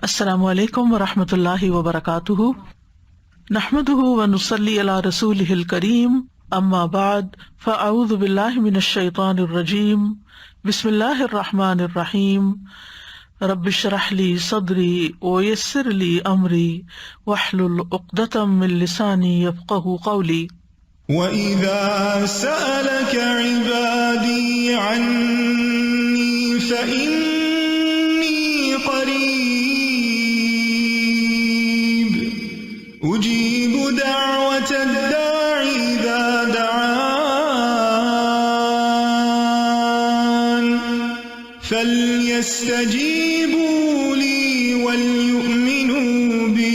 السلام علیکم ورحمۃ اللہ وبرکاتہ، نحمدہ ونصلی علی رسولہ الکریم، اما بعد فاعوذ باللہ من الشیطان الرجیم، بسم اللہ الرحمن الرحیم، رب اشرح لی صدری ویسر لی امری واحلل عقدۃ من لسانی یفقہوا قولی۔ وَإِذَا سَأَلَكَ عِبَادِي عَنِّي فَإِنِّي قَرِيبٌ أُجِيبُ دَعْوَةَ الدَّاعِ إِذَا دَعَانِ فَلْيَسْتَجِيبُوا لِي وَلْيُؤْمِنُوا بِي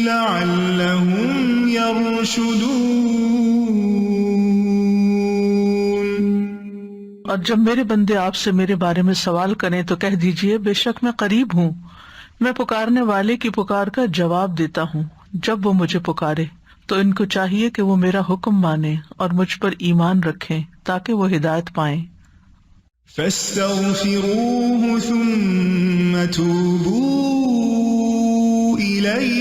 لَعَلَّهُمْ يَرْشُدُونَ۔ اور جب میرے بندے آپ سے میرے بارے میں سوال کریں تو کہہ دیجئے، بے شک میں قریب ہوں، میں پکارنے والے کی پکار کا جواب دیتا ہوں جب وہ مجھے پکارے۔ تو ان کو چاہیے کہ وہ میرا حکم مانیں اور مجھ پر ایمان رکھیں تاکہ وہ ہدایت پائیں۔ فَاسْتَغْفِرُوهُ ثُمَّ تُوبُوا إِلَيْهِ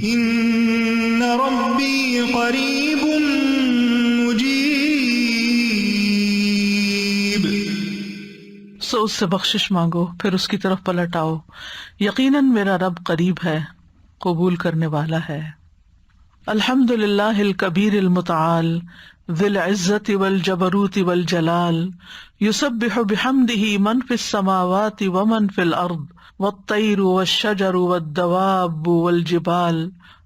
إِنَّ رَبِّي قَرِيبٌ مُجِيبٌ۔ سو اس سے بخشش مانگو، پھر اس کی طرف پلٹ آؤ، یقیناً میرا رب قریب ہے، قبول کرنے والا ہے۔ الحمد للہ الکبیر المتعال ذی العزت والجبروت والجلال، یسبح بحمدہ من فی السماوات ومن فی الارض والطیر والشجر والدواب والجبال،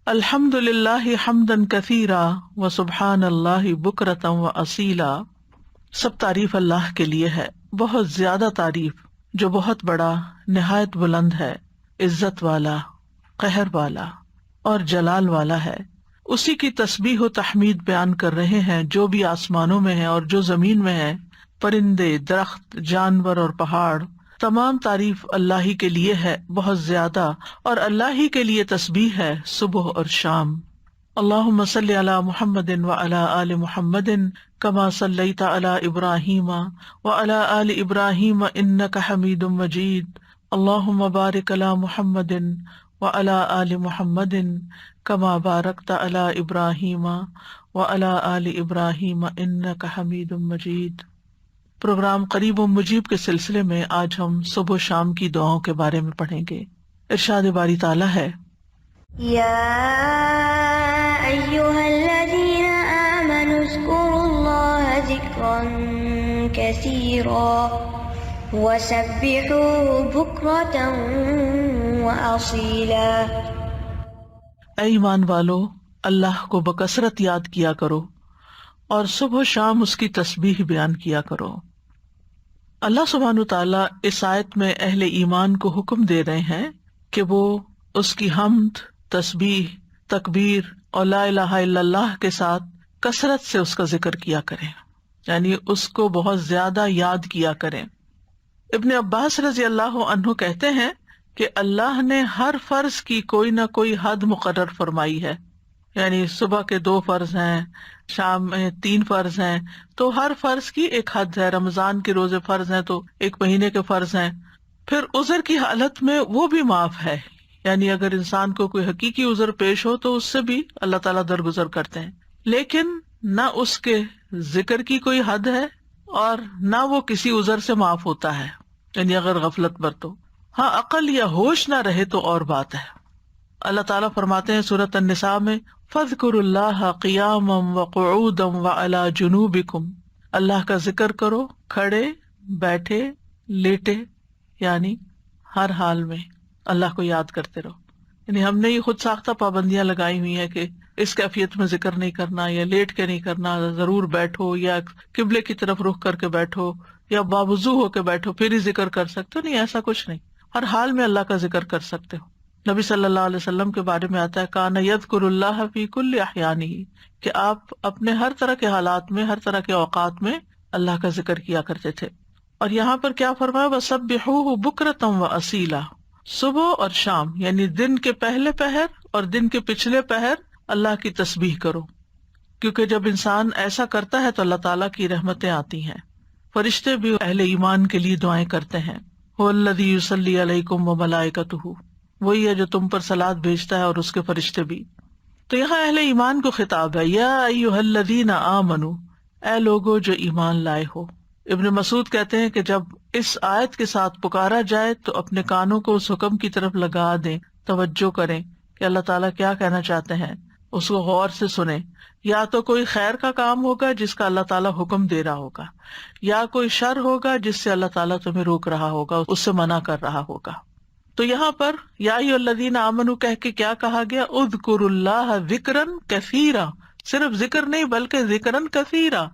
الحمد للہ حمدا کثیرا وسبحان اللہ بکرۃ واصیلا۔ سب تعریف اللہ کے لیے ہے، بہت زیادہ تعریف، جو بہت بڑا، نہایت بلند ہے، عزت والا، قہر والا اور جلال والا ہے۔ اسی کی تسبیح و تحمید بیان کر رہے ہیں جو بھی آسمانوں میں ہے اور جو زمین میں ہے، پرندے، درخت، جانور اور پہاڑ، تمام تعریف اللہ ہی کے لیے ہے، بہت زیادہ، اور اللہ ہی کے لیے تسبیح ہے صبح اور شام۔ اللہم صلی علی محمد وعلی آل محمد کما صلیت علی ابراہیم وعلی آل ابراہیم انک حمید مجید، اللہم بارک علی محمد وعلی آل محمد کما بارکت علی ابراہیم وعلی آل ابراہیم انک حمید مجید۔ پروگرام قریب و مجیب کے سلسلے میں آج ہم صبح و شام کی دعاؤں کے بارے میں پڑھیں گے۔ ارشاد باری تعالیٰ ہے، یا ایھا الذین آمنوا اذکروا اللہ ذکرا کثیرا وسبحوہ بکرۃ واصیلا۔ اے ایمان والو، اللہ کو بکثرت یاد کیا کرو اور صبح و شام اس کی تسبیح بیان کیا کرو۔ اللہ سبحانہ وتعالیٰ اس آیت میں اہل ایمان کو حکم دے رہے ہیں کہ وہ اس کی حمد، تسبیح، تکبیر اور لا الہ الا اللہ کے ساتھ کثرت سے اس کا ذکر کیا کریں، یعنی اس کو بہت زیادہ یاد کیا کریں۔ ابن عباس رضی اللہ عنہ کہتے ہیں کہ اللہ نے ہر فرض کی کوئی نہ کوئی حد مقرر فرمائی ہے، یعنی صبح کے 2 فرض ہیں، شام میں 3 فرض ہیں، تو ہر فرض کی ایک حد ہے۔ رمضان کے روزے فرض ہیں تو 1 مہینے کے فرض ہیں۔ پھر عذر کی حالت میں وہ بھی معاف ہے، یعنی اگر انسان کو کوئی حقیقی عذر پیش ہو تو اس سے بھی اللہ تعالیٰ درگزر کرتے ہیں، لیکن نہ اس کے ذکر کی کوئی حد ہے اور نہ وہ کسی عذر سے معاف ہوتا ہے، یعنی اگر غفلت برتو۔ ہاں عقل یا ہوش نہ رہے تو اور بات ہے۔ اللہ تعالیٰ فرماتے ہیں سورۃ النساء میں، فَاذْكُرُوا اللَّهَ قِيَامًا وَقُعُودًا وَعَلَىٰ جُنُوبِكُمْ، اللہ کا ذکر کرو کھڑے، بیٹھے، لیٹے، یعنی ہر حال میں اللہ کو یاد کرتے رہو۔ یعنی ہم نے یہ خود ساختہ پابندیاں لگائی ہوئی ہیں کہ اس کیفیت میں ذکر نہیں کرنا، یا لیٹ کے نہیں کرنا، ضرور بیٹھو، یا قبلے کی طرف رخ کر کے بیٹھو، یا باوضو ہو کے بیٹھو پھر ہی ذکر کر سکتے ہو۔ نہیں، ایسا کچھ نہیں، ہر حال میں اللہ کا ذکر کر سکتے ہو۔ نبی صلی اللہ علیہ وسلم کے بارے میں آتا ہے، کان یذکر اللہ فی کل احیانہ، کہ آپ اپنے ہر طرح کے حالات میں، ہر طرح کے اوقات میں اللہ کا ذکر کیا کرتے تھے۔ اور یہاں پر کیا فرمایا، وسبحوہ بکرۃ واصیلا، صبح اور شام، یعنی دن کے پہلے پہر اور دن کے پچھلے پہر اللہ کی تسبیح کرو، کیونکہ جب انسان ایسا کرتا ہے تو اللہ تعالیٰ کی رحمتیں آتی ہیں۔ فرشتے بھی اہل ایمان کے لیے دعائیں کرتے ہیں۔ هو الذی یصلی علیکم وملائکتہ، وہی ہے جو تم پر صلوات بھیجتا ہے اور اس کے فرشتے بھی۔ تو یہاں اہل ایمان کو خطاب ہے، یا ایھا الذین آمنوا، اے لوگو جو ایمان لائے ہو۔ ابن مسعود کہتے ہیں کہ جب اس آیت کے ساتھ پکارا جائے تو اپنے کانوں کو اس حکم کی طرف لگا دیں، توجہ کریں کہ اللہ تعالیٰ کیا کہنا چاہتے ہیں، اس کو غور سے سنیں۔ یا تو کوئی خیر کا کام ہوگا جس کا اللہ تعالیٰ حکم دے رہا ہوگا، یا کوئی شر ہوگا جس سے اللہ تعالیٰ تمہیں روک رہا ہوگا، اس سے منع کر رہا ہوگا۔ تو یہاں پر یا ایھا الذین آمنوا کہہ کے کیا کہا گیا؟ اذکروا اللہ ذکرا کثیرا، صرف ذکر نہیں بلکہ ذکرا کثیرا،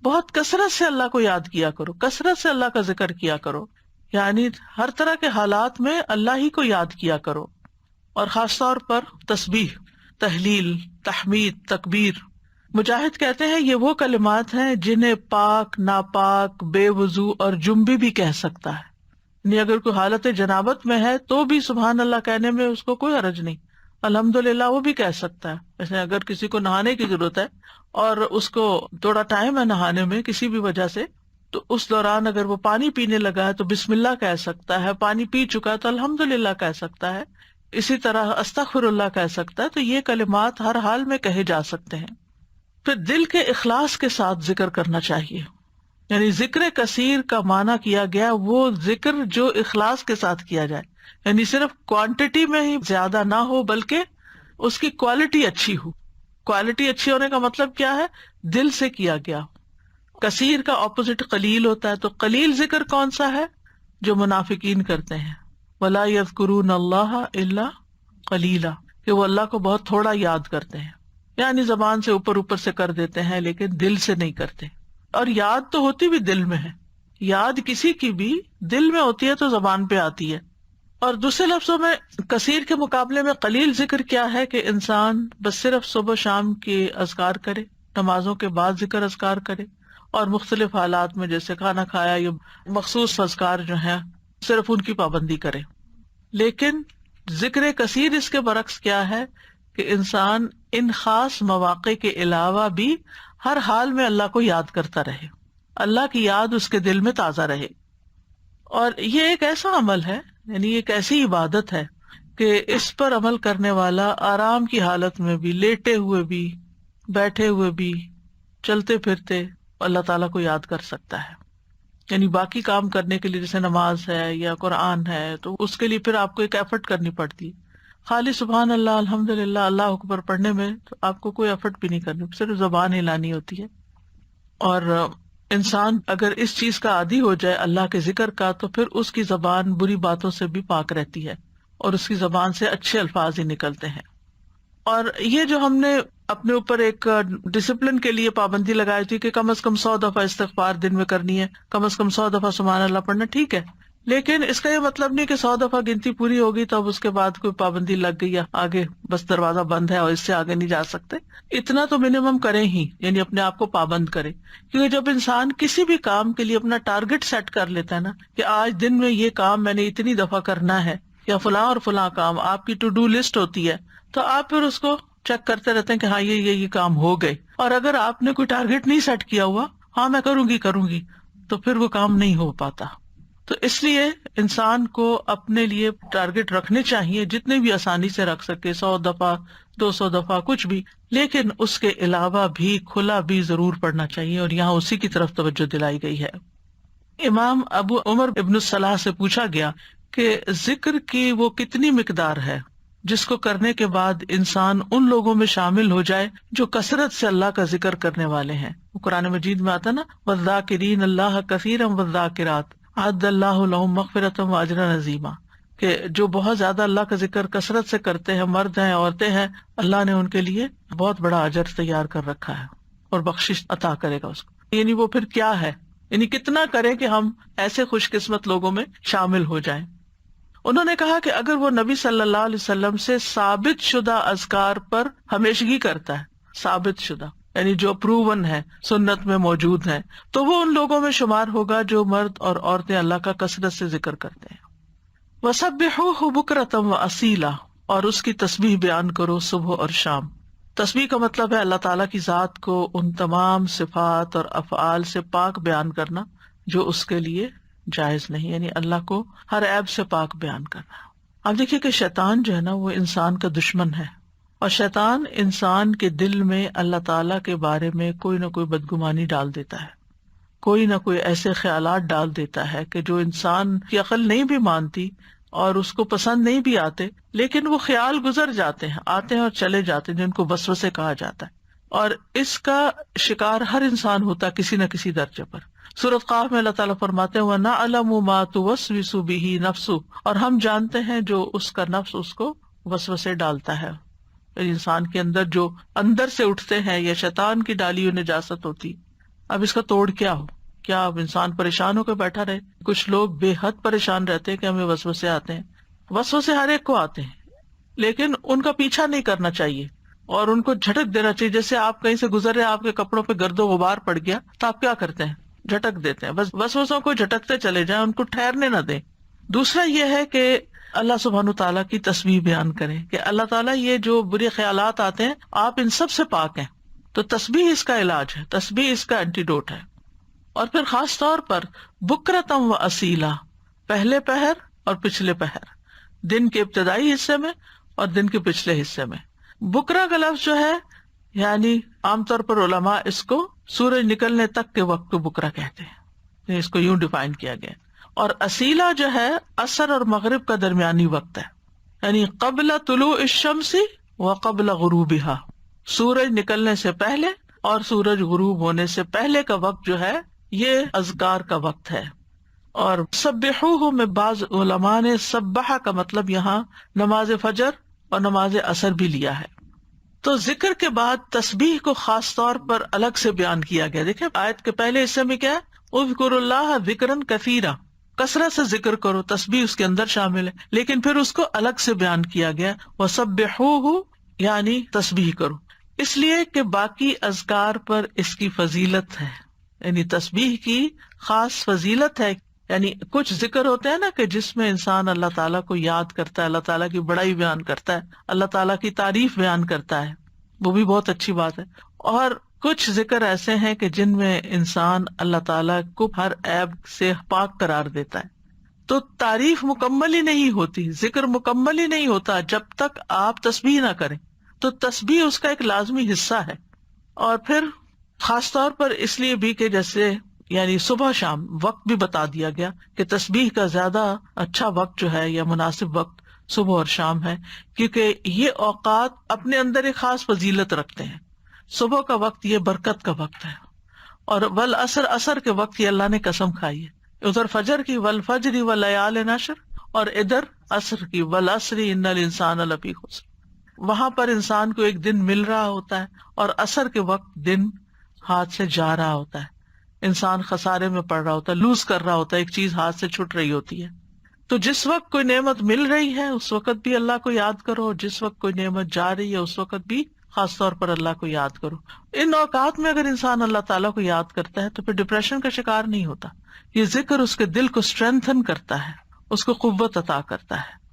بہت کثرت سے اللہ کو یاد کیا کرو، کثرت سے اللہ کا ذکر کیا کرو، یعنی ہر طرح کے حالات میں اللہ ہی کو یاد کیا کرو، اور خاص طور پر تسبیح، تحلیل، تحمید، تکبیر۔ مجاہد کہتے ہیں یہ وہ کلمات ہیں جنہیں پاک، ناپاک، بے وضو اور جنبی بھی کہہ سکتا ہے، یعنی اگر کوئی حالت جنابت میں ہے تو بھی سبحان اللہ کہنے میں اس کو کوئی حرج نہیں، الحمدللہ وہ بھی کہہ سکتا ہے۔ جیسے اگر کسی کو نہانے کی ضرورت ہے اور اس کو تھوڑا ٹائم ہے نہانے میں کسی بھی وجہ سے، تو اس دوران اگر وہ پانی پینے لگا ہے تو بسم اللہ کہہ سکتا ہے، پانی پی چکا ہے تو الحمدللہ کہہ سکتا ہے، اسی طرح استغفر اللہ کہہ سکتا ہے۔ تو یہ کلمات ہر حال میں کہے جا سکتے ہیں۔ پھر دل کے اخلاص کے ساتھ ذکر کرنا چاہیے، یعنی ذکر کثیر کا معنی کیا گیا وہ ذکر جو اخلاص کے ساتھ کیا جائے، یعنی صرف کوانٹٹی میں ہی زیادہ نہ ہو بلکہ اس کی کوالٹی اچھی ہو۔ کوالٹی اچھی ہونے کا مطلب کیا ہے؟ دل سے کیا گیا۔ کثیر کا اپوزٹ قلیل ہوتا ہے، تو قلیل ذکر کون سا ہے؟ جو منافقین کرتے ہیں، ولا یذکرون اللہ الا قلیلا، کہ وہ اللہ کو بہت تھوڑا یاد کرتے ہیں، یعنی زبان سے اوپر اوپر سے کر دیتے ہیں لیکن دل سے نہیں کرتے۔ اور یاد تو ہوتی بھی دل میں ہے، یاد کسی کی بھی دل میں ہوتی ہے تو زبان پہ آتی ہے۔ اور دوسرے لفظوں میں کثیر کے مقابلے میں قلیل ذکر کیا ہے کہ انسان بس صرف صبح و شام کے اذکار کرے، نمازوں کے بعد ذکر اذکار کرے، اور مختلف حالات میں جیسے کھانا کھایا یا مخصوص اذکار جو ہیں صرف ان کی پابندی کرے۔ لیکن ذکر کثیر اس کے برعکس کیا ہے کہ انسان ان خاص مواقع کے علاوہ بھی ہر حال میں اللہ کو یاد کرتا رہے، اللہ کی یاد اس کے دل میں تازہ رہے۔ اور یہ ایک ایسا عمل ہے، یعنی ایک ایسی عبادت ہے کہ اس پر عمل کرنے والا آرام کی حالت میں بھی، لیٹے ہوئے بھی، بیٹھے ہوئے بھی، چلتے پھرتے اللہ تعالیٰ کو یاد کر سکتا ہے۔ یعنی باقی کام کرنے کے لیے جیسے نماز ہے یا قرآن ہے تو اس کے لیے پھر آپ کو ایک ایفرٹ کرنی پڑتی ہے۔ خالی سبحان اللہ، الحمدللہ، اللہ اکبر پڑھنے میں تو آپ کو کوئی ایفرٹ بھی نہیں کرنی، صرف زبان ہلانی ہوتی ہے۔ اور انسان اگر اس چیز کا عادی ہو جائے اللہ کے ذکر کا تو پھر اس کی زبان بری باتوں سے بھی پاک رہتی ہے اور اس کی زبان سے اچھے الفاظ ہی نکلتے ہیں۔ اور یہ جو ہم نے اپنے اوپر ایک ڈسپلن کے لیے پابندی لگائی تھی کہ کم از کم 100 دفعہ استغفار دن میں کرنی ہے، کم از کم 100 دفعہ سبحان اللہ پڑھنا، ٹھیک ہے، لیکن اس کا یہ مطلب نہیں کہ 100 دفعہ گنتی پوری ہوگی تو اب اس کے بعد کوئی پابندی لگ گئی ہے، آگے بس دروازہ بند ہے اور اس سے آگے نہیں جا سکتے۔ اتنا تو منیمم کریں ہی، یعنی اپنے آپ کو پابند کریں، کیونکہ جب انسان کسی بھی کام کے لیے اپنا ٹارگٹ سیٹ کر لیتا ہے نا کہ آج دن میں یہ کام میں نے اتنی دفعہ کرنا ہے، یا فلاں اور فلاں کام آپ کی ٹو ڈو لسٹ ہوتی ہے، تو آپ پھر اس کو چیک کرتے رہتے ہیں کہ ہاں یہ کام ہو گئے۔ اور اگر آپ نے کوئی ٹارگٹ نہیں سیٹ کیا ہوا، ہاں میں کروں گی، تو پھر وہ کام نہیں ہو پاتا۔ تو اس لیے انسان کو اپنے لیے ٹارگٹ رکھنے چاہیے، جتنے بھی آسانی سے رکھ سکے، 100 دفعہ 200 دفعہ کچھ بھی، لیکن اس کے علاوہ بھی کھلا بھی ضرور پڑھنا چاہیے، اور یہاں اسی کی طرف توجہ دلائی گئی ہے۔ امام ابو عمر ابن الصلاح سے پوچھا گیا کہ ذکر کی وہ کتنی مقدار ہے جس کو کرنے کے بعد انسان ان لوگوں میں شامل ہو جائے جو کثرت سے اللہ کا ذکر کرنے والے ہیں۔ قرآن مجید میں آتا نا، وَالذَّاكِرِينَ اللَّهَ كَثِيرًا وَالذَّاكِرَاتِ أَعَدَّ اللَّهُ لَهُم مَغْفِرَةً وَأَجْرًا عَظِيمًا، کہ جو بہت زیادہ اللہ کا ذکر کثرت سے کرتے ہیں، مرد ہیں عورتیں ہیں، اللہ نے ان کے لیے بہت بڑا اجر تیار کر رکھا ہے اور بخشش عطا کرے گا اس کو۔ یعنی وہ پھر کیا ہے، یعنی کتنا کریں کہ ہم ایسے خوش قسمت لوگوں میں شامل ہو جائیں۔ انہوں نے کہا کہ اگر وہ نبی صلی اللہ علیہ وسلم سے ثابت شدہ اذکار پر ہمیشگی کرتا ہے، ثابت شدہ یعنی جو پروون ہے، سنت میں موجود ہے، تو وہ ان لوگوں میں شمار ہوگا جو مرد اور عورتیں اللہ کا کثرت سے ذکر کرتے ہیں۔ وَسَبِّحُوهُ بُكْرَةً وَأَصِيلًا، اور اس کی تسبیح بیان کرو صبح اور شام۔ تسبیح کا مطلب ہے اللہ تعالیٰ کی ذات کو ان تمام صفات اور افعال سے پاک بیان کرنا جو اس کے لیے جائز نہیں، یعنی اللہ کو ہر عیب سے پاک بیان کرنا۔ اب دیکھیے کہ شیطان جو ہے نا وہ انسان کا دشمن ہے، اور شیطان انسان کے دل میں اللہ تعالیٰ کے بارے میں کوئی نہ کوئی بدگمانی ڈال دیتا ہے، کوئی نہ کوئی ایسے خیالات ڈال دیتا ہے کہ جو انسان کی عقل نہیں بھی مانتی اور اس کو پسند نہیں بھی آتے، لیکن وہ خیال گزر جاتے ہیں، آتے ہیں اور چلے جاتے ہیں، جن کو وسوسے کہا جاتا ہے، اور اس کا شکار ہر انسان ہوتا ہے کسی نہ کسی درجے پر۔ سورۃ قاف میں اللہ تعالیٰ فرماتے ہیں وَنَعْلَمُ مَا تُوَسْوِسُ بِهِ نَفْسُهُ، اور ہم جانتے ہیں جو اس کا نفس اس کو وسوسے ڈالتا ہے، انسان کے اندر جو اندر سے اٹھتے ہیں یا شیطان کی ڈالی ہوئی نجاست ہوتی۔ اب اس کا توڑ کیا ہو؟ کیا اب انسان پریشان ہو کے بیٹھا رہے؟ کچھ لوگ بے حد پریشان رہتے ہیں کہ ہمیں وسوسے آتے ہیں۔ وسوسے ہر ایک کو آتے ہیں، لیکن ان کا پیچھا نہیں کرنا چاہیے اور ان کو جھٹک دینا چاہیے۔ جیسے آپ کہیں سے گزر رہے، آپ کے کپڑوں پہ گرد و غبار پڑ گیا تو آپ کیا کرتے ہیں؟ جھٹک دیتے ہیں۔ بس وسوسوں کو جھٹکتے چلے جائیں، ان کو ٹھہرنے نہ دیں۔ دوسرا یہ ہے کہ اللہ سبحانہ تعالیٰ کی تسبیح بیان کریں کہ اللہ تعالیٰ یہ جو برے خیالات آتے ہیں آپ ان سب سے پاک ہیں، تو تسبیح اس کا علاج ہے، تسبیح اس کا اینٹیڈوٹ ہے۔ اور پھر خاص طور پر بکرتم و اصیلا، پہلے پہر اور پچھلے پہر، دن کے ابتدائی حصے میں اور دن کے پچھلے حصے میں۔ بکرا کا لفظ جو ہے یعنی عام طور پر علماء اس کو سورج نکلنے تک کے وقت کو بکرا کہتے ہیں، اس کو یوں ڈیفائن کیا گیا۔ اور اصیلا جو ہے عصر اور مغرب کا درمیانی وقت ہے، یعنی قبل طلوع الشمس و قبل غروبها، سورج نکلنے سے پہلے اور سورج غروب ہونے سے پہلے کا وقت جو ہے یہ اذکار کا وقت ہے۔ اور سبحوہ میں بعض علماء نے سبحہ کا مطلب یہاں نماز فجر اور نماز عصر بھی لیا ہے۔ تو ذکر کے بعد تسبیح کو خاص طور پر الگ سے بیان کیا گیا۔ دیکھیں آیت کے پہلے حصے میں کیا ہے، اذکروا اللہ ذکرا کثیرا، کثرت سے ذکر کرو، تسبیح اس کے اندر شامل ہے، لیکن پھر اس کو الگ سے بیان کیا گیا وسبحوہ، یعنی تسبیح کرو، اس لیے کہ باقی اذکار پر اس کی فضیلت ہے، یعنی تسبیح کی خاص فضیلت ہے۔ یعنی کچھ ذکر ہوتے ہیں نا کہ جس میں انسان اللہ تعالیٰ کو یاد کرتا ہے، اللہ تعالیٰ کی بڑائی بیان کرتا ہے، اللہ تعالیٰ کی تعریف بیان کرتا ہے، وہ بھی بہت اچھی بات ہے۔ اور کچھ ذکر ایسے ہیں کہ جن میں انسان اللہ تعالیٰ کو ہر عیب سے پاک قرار دیتا ہے، تو تعریف مکمل ہی نہیں ہوتی، ذکر مکمل ہی نہیں ہوتا جب تک آپ تسبیح نہ کریں، تو تسبیح اس کا ایک لازمی حصہ ہے۔ اور پھر خاص طور پر اس لیے بھی کہ جیسے یعنی صبح شام وقت بھی بتا دیا گیا کہ تسبیح کا زیادہ اچھا وقت جو ہے یا مناسب وقت صبح اور شام ہے، کیونکہ یہ اوقات اپنے اندر ایک خاص فضیلت رکھتے ہیں۔ صبح کا وقت یہ برکت کا وقت ہے، اور والعصر، عصر کے وقت یہ اللہ نے قسم کھائی ہے، ادھر فجر کی والفجر ولیال عشر، اور ادھر عصر کی والعصر ان الانسان لفی خسر۔ وہاں پر انسان کو ایک دن مل رہا ہوتا ہے اور عصر کے وقت دن ہاتھ سے جا رہا ہوتا ہے، انسان خسارے میں پڑ رہا ہوتا ہے، لوز کر رہا ہوتا ہے، ایک چیز ہاتھ سے چھٹ رہی ہوتی ہے۔ تو جس وقت کوئی نعمت مل رہی ہے اس وقت بھی اللہ کو یاد کرو، اور جس وقت کوئی نعمت جا رہی ہے اس وقت بھی خاص طور پر اللہ کو یاد کرو۔ ان اوقات میں اگر انسان اللہ تعالیٰ کو یاد کرتا ہے تو پھر ڈپریشن کا شکار نہیں ہوتا۔ یہ ذکر اس کے دل کو اسٹرینتھن کرتا ہے، اس کو قوت عطا کرتا ہے۔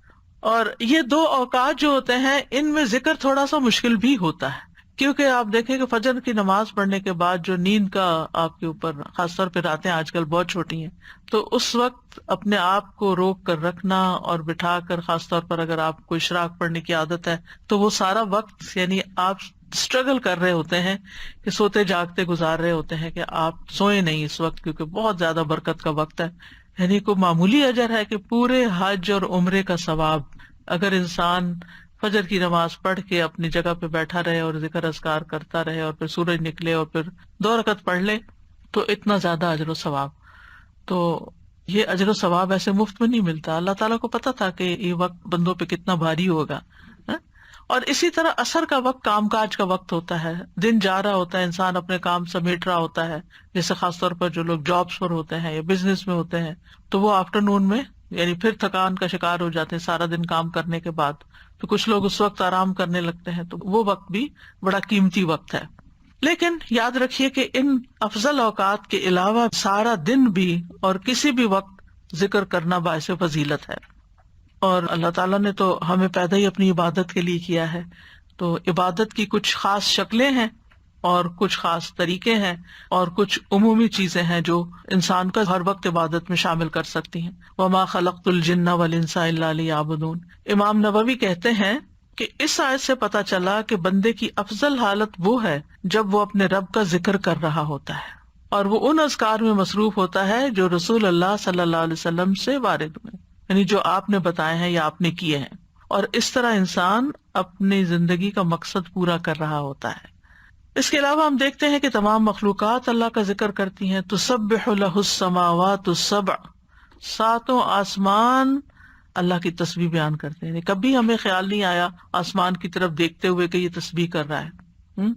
اور یہ دو اوقات جو ہوتے ہیں ان میں ذکر تھوڑا سا مشکل بھی ہوتا ہے، کیونکہ آپ دیکھیں کہ فجر کی نماز پڑھنے کے بعد جو نیند کا آپ کے اوپر، خاص طور پہ راتیں آج کل بہت چھوٹی ہیں، تو اس وقت اپنے آپ کو روک کر رکھنا اور بٹھا کر، خاص طور پر اگر آپ کو اشراق پڑھنے کی عادت ہے تو وہ سارا وقت یعنی آپ اسٹرگل کر رہے ہوتے ہیں کہ سوتے جاگتے گزار رہے ہوتے ہیں کہ آپ سوئے نہیں اس وقت، کیونکہ بہت زیادہ برکت کا وقت ہے۔ یعنی کوئی معمولی اجر ہے کہ پورے حج اور عمرے کا ثواب اگر انسان فجر کی نماز پڑھ کے اپنی جگہ پہ بیٹھا رہے اور ذکر اذکار کرتا رہے اور پھر سورج نکلے اور پھر 2 رکعت پڑھ لے تو اتنا زیادہ اجر و ثواب۔ تو یہ اجر و ثواب ایسے مفت میں نہیں ملتا، اللہ تعالیٰ کو پتا تھا کہ یہ وقت بندوں پہ کتنا بھاری ہوگا۔ اور اسی طرح عصر کا وقت کام کاج کا وقت ہوتا ہے، دن جا رہا ہوتا ہے، انسان اپنے کام سمیٹ رہا ہوتا ہے، جیسے خاص طور پر جو لوگ جابس پر ہوتے ہیں یا بزنس میں ہوتے ہیں تو وہ آفٹرنون میں یعنی پھر تھکان کا شکار ہو جاتے ہیں سارا دن کام کرنے کے بعد، تو کچھ لوگ اس وقت آرام کرنے لگتے ہیں، تو وہ وقت بھی بڑا قیمتی وقت ہے۔ لیکن یاد رکھیے کہ ان افضل اوقات کے علاوہ سارا دن بھی اور کسی بھی وقت ذکر کرنا باعث فضیلت ہے۔ اور اللہ تعالیٰ نے تو ہمیں پیدا ہی اپنی عبادت کے لیے کیا ہے، تو عبادت کی کچھ خاص شکلیں ہیں اور کچھ خاص طریقے ہیں اور کچھ عمومی چیزیں ہیں جو انسان کا ہر وقت عبادت میں شامل کر سکتی ہیں. وما خلقت الجن والانس الا لیعبدون. امام نووی کہتے ہیں کہ اس آیت سے پتہ چلا کہ بندے کی افضل حالت وہ ہے جب وہ اپنے رب کا ذکر کر رہا ہوتا ہے اور وہ ان اذکار میں مصروف ہوتا ہے جو رسول اللہ صلی اللہ علیہ وسلم سے وارد ہوئے، یعنی جو آپ نے بتائے ہیں یا آپ نے کیے ہیں، اور اس طرح انسان اپنی زندگی کا مقصد پورا کر رہا ہوتا ہے. اس کے علاوہ ہم دیکھتے ہیں کہ تمام مخلوقات اللہ کا ذکر کرتی ہیں. تسبح لہ السماوات السبع، ساتوں آسمان اللہ کی تسبیح بیان کرتے ہیں. کبھی ہمیں خیال نہیں آیا آسمان کی طرف دیکھتے ہوئے کہ یہ تسبیح کر رہا ہے،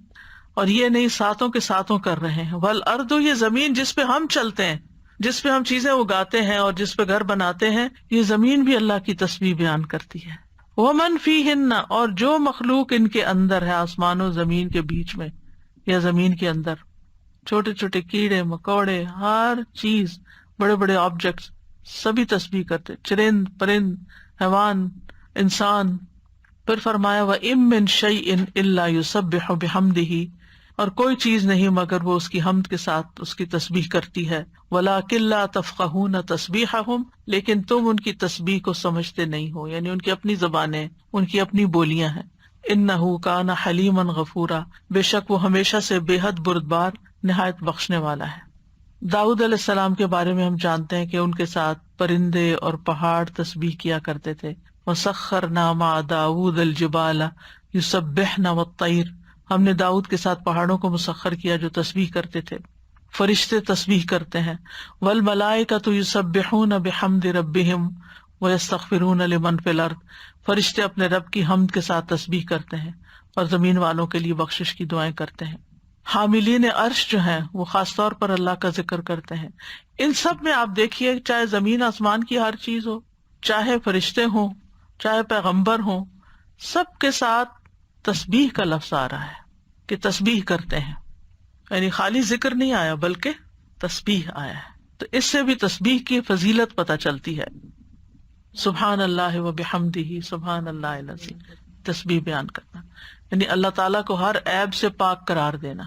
اور یہ نہیں، ساتوں کے ساتوں کر رہے ہیں. والارض، یہ زمین جس پہ ہم چلتے ہیں، جس پہ ہم چیزیں اگاتے ہیں اور جس پہ گھر بناتے ہیں، یہ زمین بھی اللہ کی تسبیح بیان کرتی ہے. ومن فیہن، اور جو مخلوق ان کے اندر ہے، آسمان و زمین کے بیچ میں یا زمین کے اندر، چھوٹے چھوٹے کیڑے مکوڑے، ہر چیز، بڑے بڑے آبجیکٹس، سبھی تسبیح کرتے، چرند پرند، حیوان، انسان. پھر فرمایا وَإِن مِّن شَيْءٍ إِلَّا يُسَبِّحُ بِحَمْدِهِ، اور کوئی چیز نہیں مگر وہ اس کی حمد کے ساتھ اس کی تسبیح کرتی ہے. وَلَٰكِن لَّا تَفْقَهُونَ تَسْبِيحَهُمْ، لیکن تم ان کی تسبیح کو سمجھتے نہیں ہو، یعنی ان کی اپنی زبانیں، ان کی اپنی بولیاں ہیں. إِنَّهُ كَانَ حَلِيمًا غَفُورًا، بے شک وہ ہمیشہ سے بے حد بردبار، نہایت بخشنے والا ہے. داؤد علیہ السلام کے بارے میں ہم جانتے ہیں کہ ان کے ساتھ پرندے اور پہاڑ تسبیح کیا کرتے تھے. وَسَخَّرْنَا مَعَ دَاوُودَ الْجِبَالَ يُسَبِّحْنَ وَالطَّيْرَ، ہم نے داؤد کے ساتھ پہاڑوں کو مسخر کیا جو تسبیح کرتے تھے. فرشتے تسبیح کرتے ہیں. وَالْمَلَائِكَةُ يُسَبِّحُونَ بِحَمْدِ رَبِّهِمْ وَيَسْتَغْفِرُونَ لِمَنْ فِي الْأَرْضِ، فرشتے اپنے رب کی حمد کے ساتھ تسبیح کرتے ہیں اور زمین والوں کے لیے بخشش کی دعائیں کرتے ہیں. حاملین عرش جو ہیں وہ خاص طور پر اللہ کا ذکر کرتے ہیں. ان سب میں آپ دیکھیے، چاہے زمین آسمان کی ہر چیز ہو، چاہے فرشتے ہوں، چاہے پیغمبر ہوں، سب کے ساتھ تسبیح کا لفظ آ رہا ہے کہ تسبیح کرتے ہیں، یعنی خالی ذکر نہیں آیا بلکہ تسبیح آیا ہے. تو اس سے بھی تسبیح کی فضیلت پتہ چلتی ہے. سبحان اللہ و بحمدہ سبحان اللہ العظیم، تسبیح بیان کرنا یعنی اللہ تعالیٰ کو ہر عیب سے پاک قرار دینا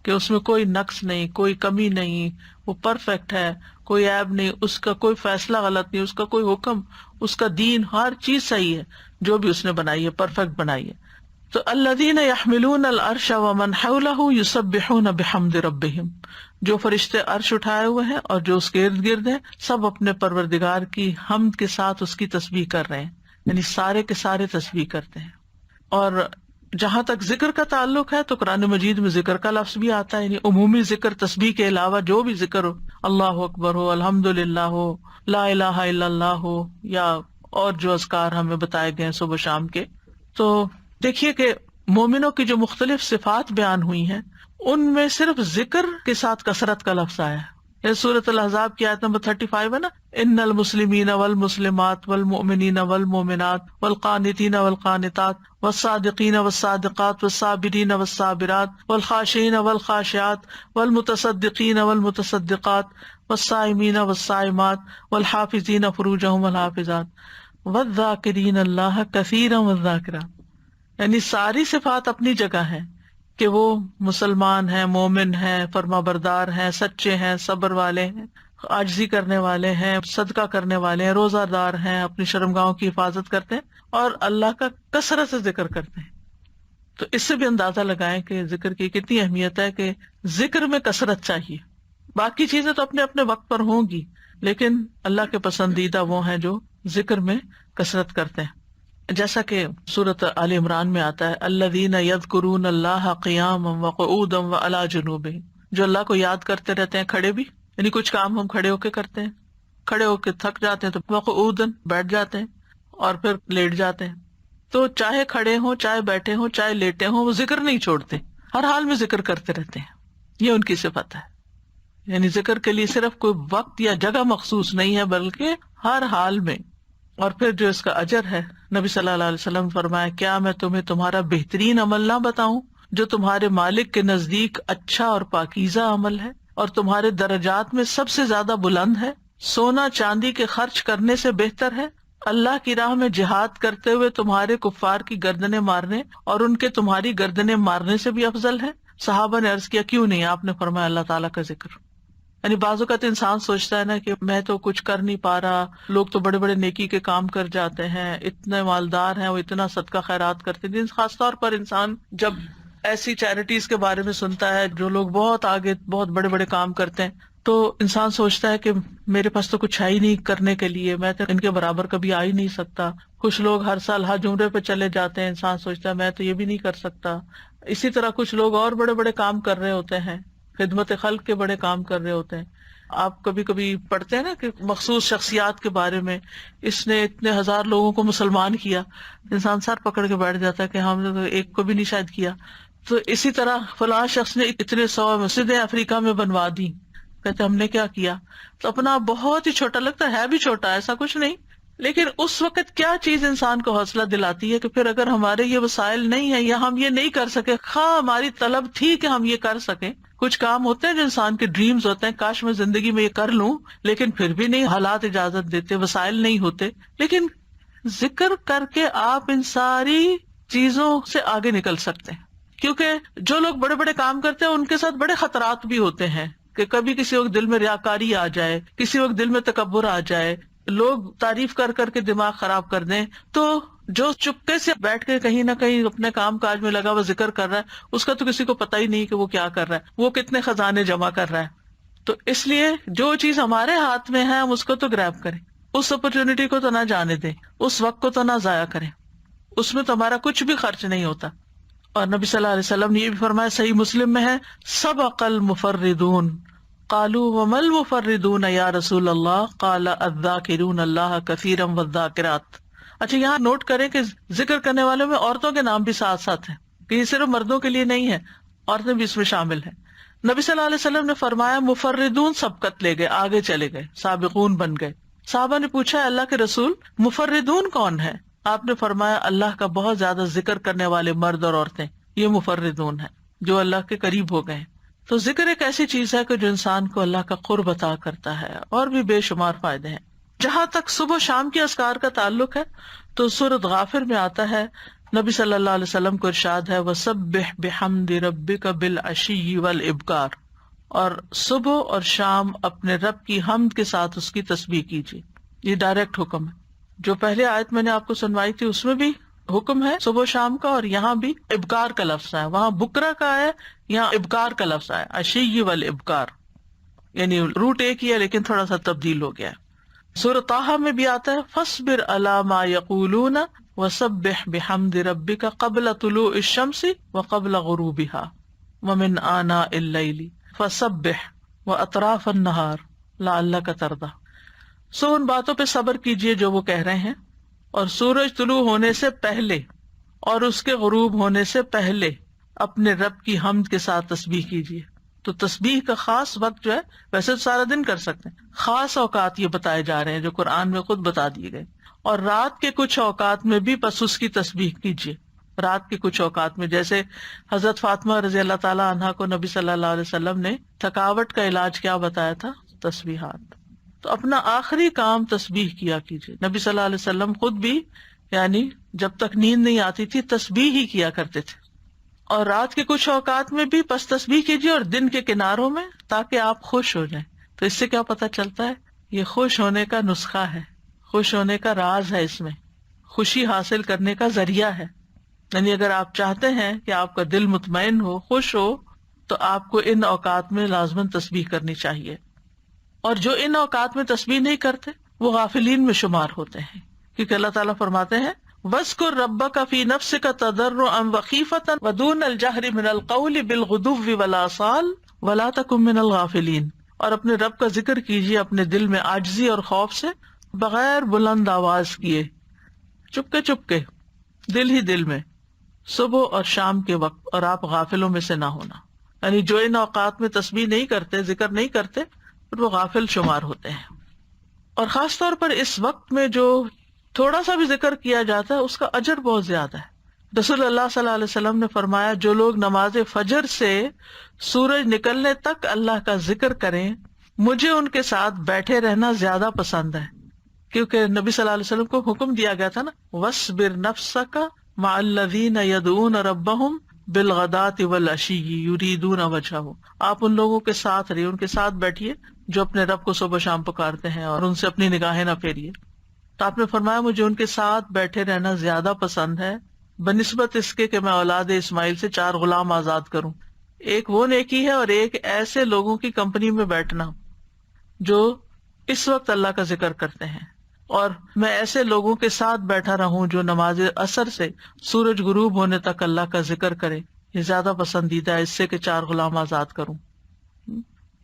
کہ اس میں کوئی نقص نہیں، کوئی کمی نہیں، وہ پرفیکٹ ہے، کوئی عیب نہیں، اس کا کوئی فیصلہ غلط نہیں، اس کا کوئی حکم، اس کا دین، ہر چیز صحیح ہے، جو بھی اس نے بنائی ہے پرفیکٹ بنائی ہے. تو الذین یحملون العرش ومن حولہ یسبحون بحمد ربہم، جو فرشتے عرش اٹھائے ہوئے ہیں اور جو اس کے ارد گرد ہیں، سب اپنے پروردگار کی حمد کے ساتھ اس کی تسبیح کر رہے ہیں، یعنی سارے کے سارے تسبیح کرتے ہیں. اور جہاں تک ذکر کا تعلق ہے تو قرآن مجید میں ذکر کا لفظ بھی آتا ہے، یعنی عمومی ذکر، تسبیح کے علاوہ جو بھی ذکر ہو، اللہ اکبر ہو، الحمدللہ ہو، لا الہ الا اللہ ہو، یا اور جو اذکار ہمیں بتائے گئے صبح شام کے. تو دیکھیے کہ مومنوں کی جو مختلف صفات بیان ہوئی ہیں ان میں صرف ذکر کے ساتھ کثرت کا لفظ آیا ہے. یہ سورۃ الاحزاب کی آیت نمبر 35 ہے نا، ان المسلمین والمسلمات والمؤمنین والمؤمنات والقانتین والقانتات والصادقین والصادقات والصابرین والصابرات والخاشعین والخاشعات والمتصدقین والمتصدقات والصائمین والصائمات والحافظین فروجہم والحافظات والذاکرین اللہ کثیرا والذاکرات. یعنی ساری صفات اپنی جگہ ہیں کہ وہ مسلمان ہیں، مومن ہیں، فرما بردار ہیں، سچے ہیں، صبر والے ہیں، عاجزی کرنے والے ہیں، صدقہ کرنے والے ہیں، روزہ دار ہیں، اپنی شرمگاہوں کی حفاظت کرتے ہیں اور اللہ کا کثرت سے ذکر کرتے ہیں. تو اس سے بھی اندازہ لگائیں کہ ذکر کی کتنی اہمیت ہے کہ ذکر میں کثرت چاہیے. باقی چیزیں تو اپنے اپنے وقت پر ہوں گی، لیکن اللہ کے پسندیدہ وہ ہیں جو ذکر میں کثرت کرتے ہیں. جیسا کہ سورۃ آل عمران میں آتا ہے، الذین یذکرون اللہ قیاما وقعودا وعلی جنوبہم، جو اللہ کو یاد کرتے رہتے ہیں کھڑے بھی، یعنی کچھ کام ہم کھڑے ہو کے کرتے ہیں، کھڑے ہو کے تھک جاتے ہیں تو وقعودا بیٹھ جاتے ہیں اور پھر لیٹ جاتے ہیں. تو چاہے کھڑے ہوں، چاہے بیٹھے ہوں، چاہے لیٹے ہوں، وہ ذکر نہیں چھوڑتے، ہر حال میں ذکر کرتے رہتے ہیں. یہ ان کی صفت ہے، یعنی ذکر کے لیے صرف کوئی وقت یا جگہ مخصوص نہیں ہے بلکہ ہر حال میں. اور پھر جو اس کا اجر ہے، نبی صلی اللہ علیہ وسلم فرمایا، کیا میں تمہیں تمہارا بہترین عمل نہ بتاؤں جو تمہارے مالک کے نزدیک اچھا اور پاکیزہ عمل ہے اور تمہارے درجات میں سب سے زیادہ بلند ہے؟ سونا چاندی کے خرچ کرنے سے بہتر ہے، اللہ کی راہ میں جہاد کرتے ہوئے تمہارے کفار کی گردنیں مارنے اور ان کے تمہاری گردنیں مارنے سے بھی افضل ہے. صحابہ نے عرض کیا کیوں نہیں؟ آپ نے فرمایا اللہ تعالیٰ کا ذکر. یعنی بعض اوقات انسان سوچتا ہے نا کہ میں تو کچھ کر نہیں پا رہا، لوگ تو بڑے بڑے نیکی کے کام کر جاتے ہیں، اتنے مالدار ہیں، وہ اتنا صدقہ خیرات کرتے ہیں. خاص طور پر انسان جب ایسی چیریٹیز کے بارے میں سنتا ہے جو لوگ بہت آگے بہت بڑے بڑے کام کرتے ہیں، تو انسان سوچتا ہے کہ میرے پاس تو کچھ ہے ہی نہیں کرنے کے لیے، میں تو ان کے برابر کبھی آ ہی نہیں سکتا. کچھ لوگ ہر سال حج عمرے پہ چلے جاتے ہیں، انسان سوچتا ہے میں تو یہ بھی نہیں کر سکتا. اسی طرح کچھ لوگ اور بڑے بڑے کام کر رہے ہوتے ہیں، خدمت خلق کے بڑے کام کر رہے ہوتے ہیں. آپ کبھی کبھی پڑھتے ہیں نا کہ مخصوص شخصیات کے بارے میں، اس نے اتنے ہزار لوگوں کو مسلمان کیا، انسان سر پکڑ کے بیٹھ جاتا ہے کہ ہم نے تو ایک کو بھی نہیں شاید کیا. تو اسی طرح فلاں شخص نے اتنے 100 مسجدیں افریقہ میں بنوا دی، کہتے ہم نے کیا کیا. تو اپنا بہت ہی چھوٹا لگتا ہے بھی چھوٹا، ایسا کچھ نہیں. لیکن اس وقت کیا چیز انسان کو حوصلہ دلاتی ہے کہ پھر اگر ہمارے یہ وسائل نہیں ہیں یا ہم یہ نہیں کر سکے، خواہ ہماری طلب تھی کہ ہم یہ کر سکیں. کچھ کام ہوتے ہیں جو انسان کے ڈریمز ہوتے ہیں، کاش میں زندگی میں یہ کر لوں، لیکن پھر بھی نہیں، حالات اجازت دیتے، وسائل نہیں ہوتے. لیکن ذکر کر کے آپ ان ساری چیزوں سے آگے نکل سکتے ہیں، کیونکہ جو لوگ بڑے بڑے کام کرتے ہیں ان کے ساتھ بڑے خطرات بھی ہوتے ہیں کہ کبھی کسی وقت دل میں ریاکاری آ جائے، کسی وقت دل میں تکبر آ جائے، لوگ تعریف کر کر کے دماغ خراب کر دیں. تو جو چپکے سے بیٹھ کے کہیں نہ کہیں اپنے کام کاج میں لگا ہوا ذکر کر رہا ہے، اس کا تو کسی کو پتہ ہی نہیں کہ وہ کیا کر رہا ہے، وہ کتنے خزانے جمع کر رہا ہے. تو اس لیے جو چیز ہمارے ہاتھ میں ہے ہم اس کو تو گریب کریں، اس اپرچونٹی کو تو نہ جانے دیں، اس وقت کو تو نہ ضائع کریں. اس میں تو ہمارا کچھ بھی خرچ نہیں ہوتا. اور نبی صلی اللہ علیہ وسلم نے یہ بھی فرمایا، صحیح مسلم میں ہے، سبق المفردون قالوا وما المفردون یا رسول اللہ قال الذاکرون اللہ کثیرا والذاکرات. اچھا یہاں نوٹ کریں کہ ذکر کرنے والوں میں عورتوں کے نام بھی ساتھ ساتھ ہیں، کہ یہ صرف مردوں کے لیے نہیں ہے، عورتیں بھی اس میں شامل ہیں. نبی صلی اللہ علیہ وسلم نے فرمایا مفردون سبقت لے گئے، آگے چلے گئے، سابقون بن گئے. صحابہ نے پوچھا اللہ کے رسول مفردون کون ہے؟ آپ نے فرمایا اللہ کا بہت زیادہ ذکر کرنے والے مرد اور عورتیں، یہ مفردون ہیں جو اللہ کے قریب ہو گئے. تو ذکر ایک ایسی چیز ہے کہ جو انسان کو اللہ کا قرب عطا کرتا ہے، اور بھی بے شمار فائدے ہیں. جہاں تک صبح شام کے اذکار کا تعلق ہے تو سورۃ غافر میں آتا ہے، نبی صلی اللہ علیہ وسلم کو ارشاد ہے وَسَبِّحْ بِحَمْدِ رَبِّكَ بِالْعَشِيِّ وَالْإِبْكَارِ، اور صبح اور شام اپنے رب کی حمد کے ساتھ اس کی تسبیح کیجیے. یہ ڈائریکٹ حکم ہے. جو پہلے آیت میں نے آپ کو سنوائی تھی اس میں بھی حکم ہے صبح شام کا، اور یہاں بھی ابکار کا لفظ ہے، وہاں بکرا کا ہے، یہاں ابکار کا لفظ ہے، عشی والابکار، یعنی روٹ ایک ہی ہے لیکن تھوڑا سا تبدیل ہو گیا ہے. سورۃ طٰہٰ میں بھی آتا ہے فاصبر علی ما یقولون وسبح بحمد ربک قبل طلوع الشمس وقبل غروبها ومن آناء اللیل فسبح واطراف النہار لعلک ترضی. سو ان باتوں پہ صبر کیجیے جو وہ کہہ رہے ہیں، اور سورج طلوع ہونے سے پہلے اور اس کے غروب ہونے سے پہلے اپنے رب کی حمد کے ساتھ تسبیح کیجیے. تو تسبیح کا خاص وقت جو ہے، ویسے تو سارا دن کر سکتے ہیں، خاص اوقات یہ بتائے جا رہے ہیں جو قرآن میں خود بتا دیے گئے. اور رات کے کچھ اوقات میں بھی بس اس کی تسبیح کیجیے. رات کے کچھ اوقات میں، جیسے حضرت فاطمہ رضی اللہ تعالیٰ عنہا کو نبی صلی اللہ علیہ وسلم نے تھکاوٹ کا علاج کیا بتایا تھا؟ تسبیحات. تو اپنا آخری کام تسبیح کیا کیجیے. نبی صلی اللہ علیہ وسلم خود بھی یعنی جب تک نیند نہیں آتی تھی تسبیح ہی کیا کرتے تھے. اور رات کے کچھ اوقات میں بھی بس تسبیح کیجیے، اور دن کے کناروں میں، تاکہ آپ خوش ہو جائیں. تو اس سے کیا پتہ چلتا ہے؟ یہ خوش ہونے کا نسخہ ہے، خوش ہونے کا راز ہے، اس میں خوشی حاصل کرنے کا ذریعہ ہے. یعنی اگر آپ چاہتے ہیں کہ آپ کا دل مطمئن ہو، خوش ہو، تو آپ کو ان اوقات میں لازماً تسبیح کرنی چاہیے. اور جو ان اوقات میں تسبیح نہیں کرتے وہ غافلین میں شمار ہوتے ہیں، کیونکہ اللہ تعالیٰ فرماتے ہیں وَاذْكُر رَبَّكَ فِي نَفْسِكَ تَضَرُّعًا وَخِيفَةً وَدُونَ الْجَهْرِ مِنَ الْقَوْلِ بِالْغُدُوِّ وَالْآصَالِ وَلَا تَكُن مِنَ الْغَافِلِينَ. اور اپنے رب کا ذکر کیجیے اپنے دل میں عاجزی اور خوف سے، بغیر بلند آواز کیے، چپکے چپکے، دل ہی دل میں، صبح اور شام کے وقت، اور آپ غافلوں میں سے نہ ہونا. یعنی جو ان اوقات میں تسبیح نہیں کرتے، ذکر نہیں کرتے، پھر وہ غافل شمار ہوتے ہیں. اور خاص طور پر اس وقت میں جو تھوڑا سا بھی ذکر کیا جاتا ہے اس کا اجر بہت زیادہ ہے. رسول اللہ صلی اللہ علیہ وسلم نے فرمایا جو لوگ نماز فجر سے سورج نکلنے تک اللہ کا ذکر کریں، مجھے ان کے ساتھ بیٹھے رہنا زیادہ پسند ہے. کیونکہ نبی صلی اللہ علیہ وسلم کو حکم دیا گیا تھا نا، وَاصْبِرْ نَفْسَكَ مَعَ الَّذِينَ يَدْعُونَ رَبَّهُمْ بالغداۃ والعشی یریدون وجہہ، آپ ان لوگوں کے ساتھ رہیے، ان کے ساتھ بیٹھیے جو اپنے رب کو صبح شام پکارتے ہیں، اور ان سے اپنی نگاہیں نہ پھیریے۔ تو آپ نے فرمایا مجھے ان کے ساتھ بیٹھے رہنا زیادہ پسند ہے بنسبت اس کے کہ میں اولاد اسماعیل سے 4 غلام آزاد کروں۔ ایک وہ نیکی ہے اور ایک ایسے لوگوں کی کمپنی میں بیٹھنا جو اس وقت اللہ کا ذکر کرتے ہیں، اور میں ایسے لوگوں کے ساتھ بیٹھا رہوں جو نماز عصر سے سورج غروب ہونے تک اللہ کا ذکر کرے، یہ زیادہ پسندیدہ ہے اس سے کہ 4 غلام آزاد کروں۔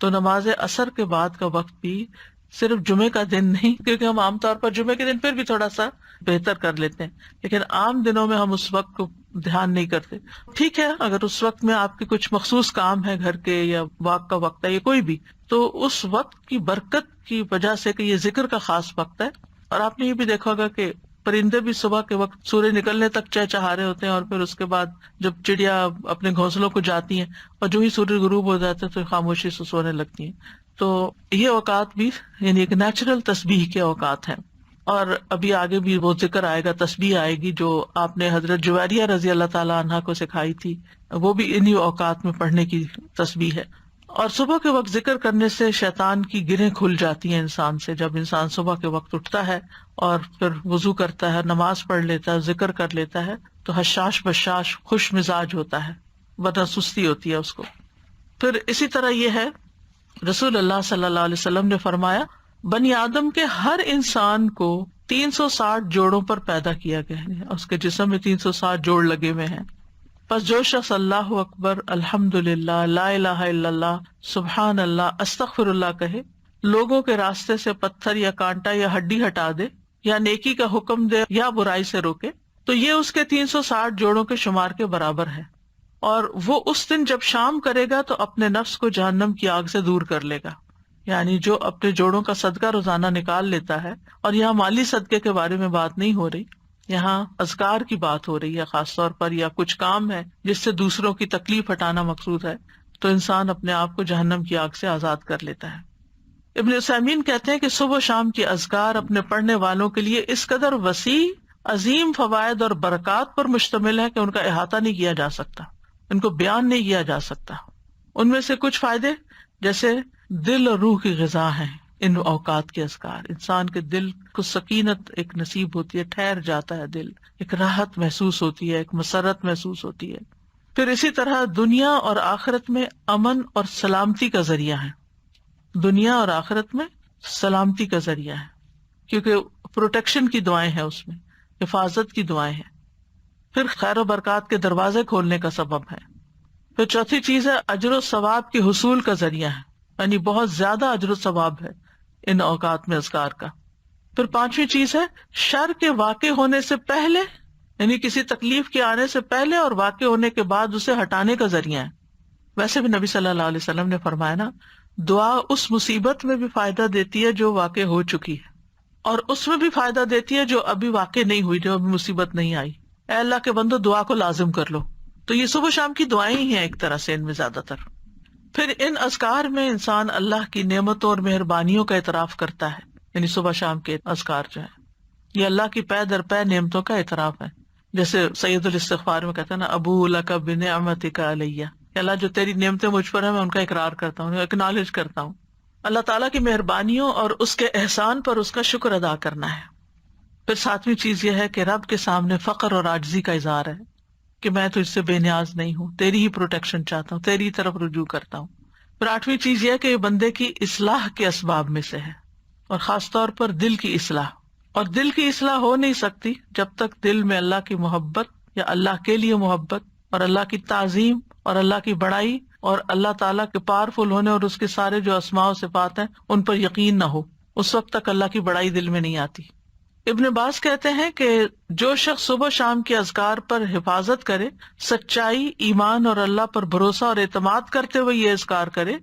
تو نماز عصر کے بعد کا وقت بھی صرف جمعے کا دن نہیں، کیونکہ ہم عام طور پر جمعے کے دن پھر بھی تھوڑا سا بہتر کر لیتے ہیں، لیکن عام دنوں میں ہم اس وقت کو دھیان نہیں کرتے۔ ٹھیک ہے، اگر اس وقت میں آپ کے کچھ مخصوص کام ہے گھر کے، یا واک کا وقت ہے، یا کوئی بھی، تو اس وقت کی برکت کی وجہ سے کہ یہ ذکر کا خاص وقت ہے۔ اور آپ نے یہ بھی دیکھا ہوگا کہ پرندے بھی صبح کے وقت سورج نکلنے تک چہچہا رہے ہوتے ہیں، اور پھر اس کے بعد جب چڑیا اپنے گھونسلوں کو جاتی ہیں اور جو ہی سورج غروب ہو جاتا ہے تو خاموشی سے سونے لگتی ہیں۔ تو یہ اوقات بھی یعنی ایک نیچرل تسبیح کے اوقات ہیں۔ اور ابھی آگے بھی وہ ذکر آئے گا، تسبیح آئے گی جو آپ نے حضرت جویریہ رضی اللہ تعالیٰ عنہا کو سکھائی تھی، وہ بھی انہی اوقات میں پڑھنے کی تسبیح ہے۔ اور صبح کے وقت ذکر کرنے سے شیطان کی گرہیں کھل جاتی ہیں انسان سے۔ جب انسان صبح کے وقت اٹھتا ہے اور پھر وضو کرتا ہے، نماز پڑھ لیتا ہے، ذکر کر لیتا ہے، تو حشاش بشاش خوش مزاج ہوتا ہے، ورنہ سستی ہوتی ہے اس کو۔ پھر اسی طرح یہ ہے، رسول اللہ صلی اللہ علیہ وسلم نے فرمایا بنی آدم کے ہر انسان کو 360 جوڑوں پر پیدا کیا گیا ہے، اس کے جسم میں 360 جوڑ لگے ہوئے ہیں۔ پس جو شخص اللہ اکبر، الحمدللہ، لا الہ الا اللہ، سبحان اللہ، استغفر اللہ کہے، لوگوں کے راستے سے پتھر یا کانٹا یا ہڈی ہٹا دے، یا نیکی کا حکم دے یا برائی سے روکے، تو یہ اس کے 360 جوڑوں کے شمار کے برابر ہے۔ اور وہ اس دن جب شام کرے گا تو اپنے نفس کو جہنم کی آگ سے دور کر لے گا۔ یعنی جو اپنے جوڑوں کا صدقہ روزانہ نکال لیتا ہے، اور یہاں مالی صدقے کے بارے میں بات نہیں ہو رہی، یہاں اذکار کی بات ہو رہی ہے خاص طور پر، یا کچھ کام ہے جس سے دوسروں کی تکلیف ہٹانا مقصود ہے، تو انسان اپنے آپ کو جہنم کی آگ سے آزاد کر لیتا ہے۔ ابن عثیمین کہتے ہیں کہ صبح و شام کی اذکار اپنے پڑھنے والوں کے لیے اس قدر وسیع عظیم فوائد اور برکات پر مشتمل ہے کہ ان کا احاطہ نہیں کیا جا سکتا، ان کو بیان نہیں کیا جا سکتا۔ ان میں سے کچھ فائدے جیسے دل اور روح کی غذا ہیں ان اوقات کے اذکار، انسان کے دل کو سکینت ایک نصیب ہوتی ہے، ٹھہر جاتا ہے دل، ایک راحت محسوس ہوتی ہے، ایک مسرت محسوس ہوتی ہے۔ پھر اسی طرح دنیا اور آخرت میں امن اور سلامتی کا ذریعہ ہے، دنیا اور آخرت میں سلامتی کا ذریعہ ہے، کیونکہ پروٹیکشن کی دعائیں ہیں، اس میں حفاظت کی دعائیں ہیں۔ پھر خیر و برکات کے دروازے کھولنے کا سبب ہے۔ پھر چوتھی چیز ہے اجر و ثواب کے حصول کا ذریعہ ہے، یعنی بہت زیادہ اجر و ثواب ہے ان اوقات میں اذکار کا۔ پھر پانچویں چیز ہے شر کے واقع ہونے سے پہلے، یعنی کسی تکلیف کے آنے سے پہلے اور واقع ہونے کے بعد اسے ہٹانے کا ذریعہ ہے۔ ویسے بھی نبی صلی اللہ علیہ وسلم نے فرمایا نا، دعا اس مصیبت میں بھی فائدہ دیتی ہے جو واقع ہو چکی ہے، اور اس میں بھی فائدہ دیتی ہے جو ابھی واقع نہیں ہوئی، جو ابھی مصیبت نہیں آئی۔ اے اللہ کے بندو دعا کو لازم کر لو۔ تو یہ صبح شام کی دعائیں ہی ہیں ایک طرح سے ان میں زیادہ تر۔ پھر ان اذکار میں انسان اللہ کی نعمتوں اور مہربانیوں کا اعتراف کرتا ہے، یعنی صبح شام کے اذکار جو ہے یہ اللہ کی پے در پے نعمتوں کا اعتراف ہے۔ جیسے سید الاستغفار میں کہتا ہے نا، ابو لک بنعمتک علیہ، کہ اللہ جو تیری نعمتیں مجھ پر ہیں میں ان کا اقرار کرتا ہوں، اکنالج کرتا ہوں۔ اللہ تعالیٰ کی مہربانیوں اور اس کے احسان پر اس کا شکر ادا کرنا ہے۔ پھر ساتویں چیز یہ ہے کہ رب کے سامنے فقر اور عاجزی کا اظہار ہے کہ میں تو اس سے بے نیاز نہیں ہوں، تیری ہی پروٹیکشن چاہتا ہوں، تیری طرف رجوع کرتا ہوں۔ پھر آٹھویں چیز یہ ہے کہ یہ بندے کی اصلاح کے اسباب میں سے ہے، اور خاص طور پر دل کی اصلاح۔ اور دل کی اصلاح ہو نہیں سکتی جب تک دل میں اللہ کی محبت یا اللہ کے لیے محبت اور اللہ کی تعظیم اور اللہ کی بڑائی اور اللہ تعالیٰ کے پاورفل ہونے اور اس کے سارے جو اسماء و صفات ہیں ان پر یقین نہ ہو، اس وقت تک اللہ کی بڑائی دل میں نہیں آتی۔ ابن عباس کہتے ہیں کہ جو شخص صبح شام کے اذکار پر حفاظت کرے، سچائی، ایمان اور اللہ پر بھروسہ اور اعتماد کرتے ہوئے یہ اذکار کرے،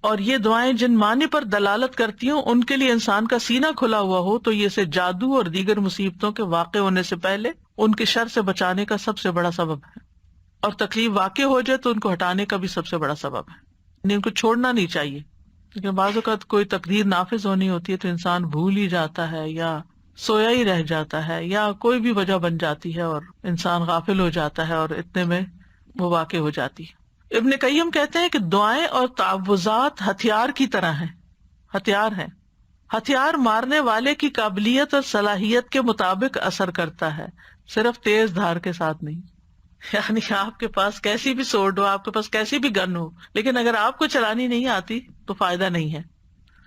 اور یہ دعائیں جن معنی پر دلالت کرتی ہوں ان کے لیے انسان کا سینہ کھلا ہوا ہو، تو یہ سے جادو اور دیگر مصیبتوں کے واقع ہونے سے پہلے ان کے شر سے بچانے کا سب سے بڑا سبب ہے، اور تکلیف واقع ہو جائے تو ان کو ہٹانے کا بھی سب سے بڑا سبب ہے، یعنی ان کو چھوڑنا نہیں چاہیے۔ لیکن بعض اوقات کوئی تقدیر نافذ ہونی ہوتی ہے تو انسان بھول ہی جاتا ہے، یا سویا ہی رہ جاتا ہے، یا کوئی بھی وجہ بن جاتی ہے اور انسان غافل ہو جاتا ہے، اور اتنے میں وہ واقع ہو جاتی ہے۔ ابن قیم کہتے ہیں کہ دعائیں اور تعوذات ہتھیار کی طرح ہیں، ہتھیار ہیں۔ ہتھیار مارنے والے کی قابلیت اور صلاحیت کے مطابق اثر کرتا ہے، صرف تیز دھار کے ساتھ نہیں۔ یعنی آپ کے پاس کیسی بھی سورڈ ہو، آپ کے پاس کیسی بھی گن ہو، لیکن اگر آپ کو چلانی نہیں آتی تو فائدہ نہیں ہے۔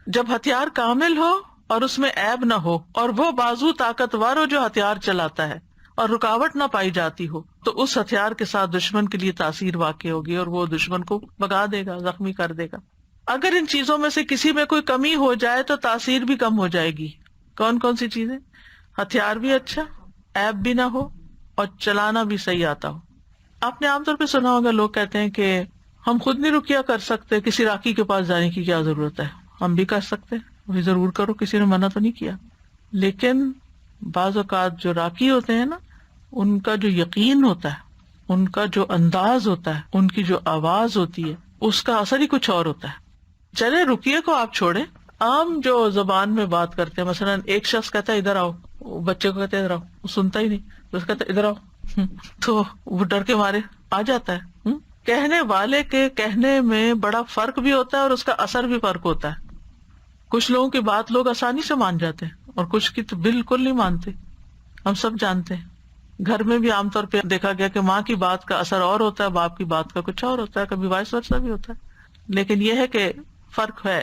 جب ہتھیار کامل ہو اور اس میں عیب نہ ہو، اور وہ بازو طاقتور ہو جو ہتھیار چلاتا ہے، اور رکاوٹ نہ پائی جاتی ہو، تو اس ہتھیار کے ساتھ دشمن کے لیے تاثیر واقع ہوگی اور وہ دشمن کو بھگا دے گا، زخمی کر دے گا۔ اگر ان چیزوں میں سے کسی میں کوئی کمی ہو جائے تو تاثیر بھی کم ہو جائے گی۔ کون کون سی چیزیں؟ ہتھیار بھی اچھا، عیب بھی نہ ہو، اور چلانا بھی صحیح آتا ہو۔ آپ نے عام طور پہ سنا ہوگا لوگ کہتے ہیں کہ ہم خود نہیں رقیہ کر سکتے، کسی راقی کے پاس جانے کی کیا ضرورت ہے، ہم بھی کر سکتے، وہی ضرور کرو، کسی نے منع تو نہیں کیا۔ لیکن بعض اوقات جو راقی ہوتے ہیں نا، ان کا جو یقین ہوتا ہے، ان کا جو انداز ہوتا ہے، ان کی جو آواز ہوتی ہے، اس کا اثر ہی کچھ اور ہوتا ہے۔ چلے رقیے کو آپ چھوڑیں، عام جو زبان میں بات کرتے ہیں، مثلا ایک شخص کہتا ہے ادھر آؤ، بچے کو کہتے ہیں ادھر آؤ، وہ سنتا ہی نہیں، تو اس کہتا ہے ادھر آؤ، تو وہ ڈر کے مارے آ جاتا ہے۔ کہنے والے کے کہنے میں بڑا فرق بھی ہوتا ہے اور اس کا اثر بھی فرق ہوتا ہے۔ کچھ لوگوں کی بات لوگ آسانی سے مان جاتے ہیں اور کچھ کی تو بالکل نہیں مانتے، ہم سب جانتے ہیں۔ گھر میں بھی عام طور پہ دیکھا گیا کہ ماں کی بات کا اثر اور ہوتا ہے، باپ کی بات کا کچھ اور ہوتا ہے، کبھی وائس ورسا بھی ہوتا ہے۔ لیکن یہ ہے کہ فرق ہے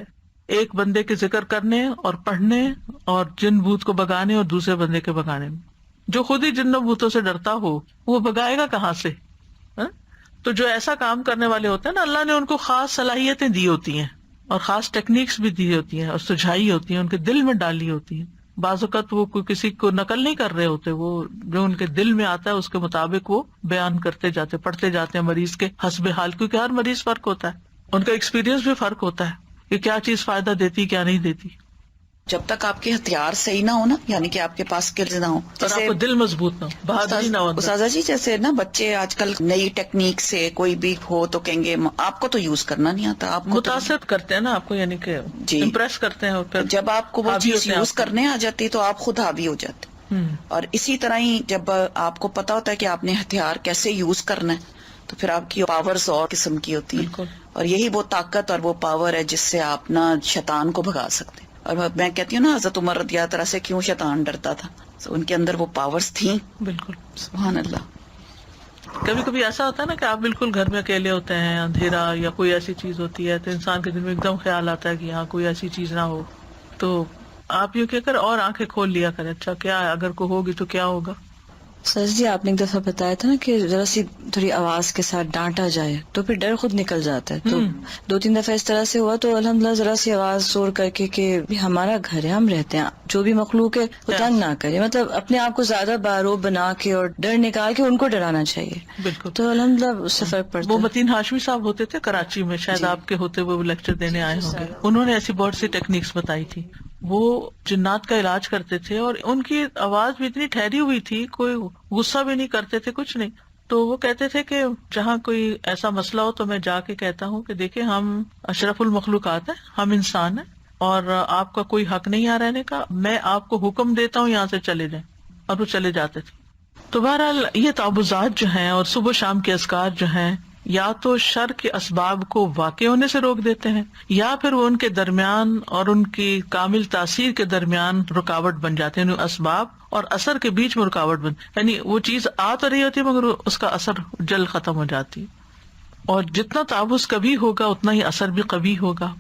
ایک بندے کے ذکر کرنے اور پڑھنے اور جن بھوت کو بگانے اور دوسرے بندے کے بگانے میں۔ جو خود ہی جنوں بھوتوں سے ڈرتا ہو وہ بگائے گا کہاں سے؟ تو جو ایسا کام کرنے والے ہوتے ہیں نا، اللہ نے ان کو خاص صلاحیتیں دی ہوتی ہیں اور خاص ٹیکنیکس بھی دی ہوتی ہیں اور سجھائی ہوتی ہیں، ان کے دل میں ڈالی ہوتی ہیں۔ بعض اوقات وہ کوئی کسی کو نقل نہیں کر رہے ہوتے، وہ جو ان کے دل میں آتا ہے اس کے مطابق وہ بیان کرتے جاتے، پڑھتے جاتے ہیں مریض کے حسب حال، کیونکہ ہر مریض فرق ہوتا ہے، ان کا ایکسپیرینس بھی فرق ہوتا ہے کہ کیا چیز فائدہ دیتی کیا نہیں دیتی۔ جب تک آپ کے ہتھیار صحیح نہ ہو نا، یعنی کہ آپ کے پاس اسکلز نہ ہو، اور آپ کو دل مضبوط نہ ہو، بہادری نہ ہو اندر۔ استاذہ جی جیسے نا بچے آج کل نئی ٹیکنیک سے کوئی بھی ہو تو کہیں گے آپ کو تو یوز کرنا نہیں آتا، آپ کو متاثر کرتے ہیں نا آپ کو، یعنی کہ جی امپریس کرتے ہیں، اور پھر جب آپ کو وہ حاوی چیز ہوتے ہیں یوز آپ پر۔ کرنے آ جاتی تو آپ خود حاوی ہو جاتے۔ اور اسی طرح ہی جب آپ کو پتا ہوتا ہے کہ آپ نے ہتھیار کیسے یوز کرنا ہے تو پھر آپ کی پاورز اور قسم کی ہوتی ہیں، بالکل۔ اور یہی وہ طاقت اور وہ پاور ہے جس سے آپ نا شیطان کو بھگا سکتے ہیں۔ اور میں کہتی ہوں نا حضرت عمر رضی اللہ عنہ سے کیوں شیطان ڈرتا تھا، تو ان کے اندر وہ پاورز تھیں۔ بالکل۔ سبحان اللہ۔ کبھی کبھی ایسا ہوتا ہے نا کہ آپ بالکل گھر میں اکیلے ہوتے ہیں، اندھیرا یا کوئی ایسی چیز ہوتی ہے، تو انسان کے دل میں ایک دم خیال آتا ہے کہ یہاں کوئی ایسی چیز نہ ہو، تو آپ یوں کہہ کر اور آنکھیں کھول لیا کریں، اچھا کیا ہے، اگر کوئی ہوگی تو کیا ہوگا۔ سر جی آپ نے ایک دفعہ بتایا تھا نا کہ ذرا سی تھوڑی آواز کے ساتھ ڈانٹا جائے تو پھر ڈر خود نکل جاتا ہے، تو 2-3 دفعہ اس طرح سے ہوا، تو الحمدللہ ذرا سی آواز زور کر کے کہ ہمارا گھر ہے، ہم رہتے ہیں، جو بھی مخلوق ہے وہ تنگ نہ کرے، مطلب اپنے آپ کو زیادہ باروب بنا کے اور ڈر نکال کے ان کو ڈرانا چاہیے، بالکل۔ تو الحمدللہ اس سے فرق پڑتا وہ ہے۔ متین ہاشمی صاحب ہوتے تھے کراچی میں، شاید آپ کے ہوتے ہوئے وہ لیکچر دینے آئے ہوں گے، انہوں نے ایسی بہت سی ٹیکنیکس بتائی تھی۔ وہ جنات کا علاج کرتے تھے اور ان کی آواز بھی اتنی ٹھہری ہوئی تھی، کوئی غصہ بھی نہیں کرتے تھے، کچھ نہیں۔ تو وہ کہتے تھے کہ جہاں کوئی ایسا مسئلہ ہو تو میں جا کے کہتا ہوں کہ دیکھیں ہم اشرف المخلوقات ہیں، ہم انسان ہیں اور آپ کا کوئی حق نہیں یہاں رہنے کا، میں آپ کو حکم دیتا ہوں یہاں سے چلے جائیں، اور وہ چلے جاتے تھے۔ تو بہرحال یہ تعوذات جو ہیں اور صبح شام کے اذکار جو ہیں، یا تو شر کے اسباب کو واقع ہونے سے روک دیتے ہیں، یا پھر وہ ان کے درمیان اور ان کی کامل تاثیر کے درمیان رکاوٹ بن جاتے ہیں، اسباب اور اثر کے بیچ میں رکاوٹ بن، یعنی وہ چیز آ تو رہی ہوتی ہے مگر اس کا اثر جلد ختم ہو جاتی ہے، اور جتنا تعوذ کبھی ہوگا اتنا ہی اثر بھی کبھی ہوگا۔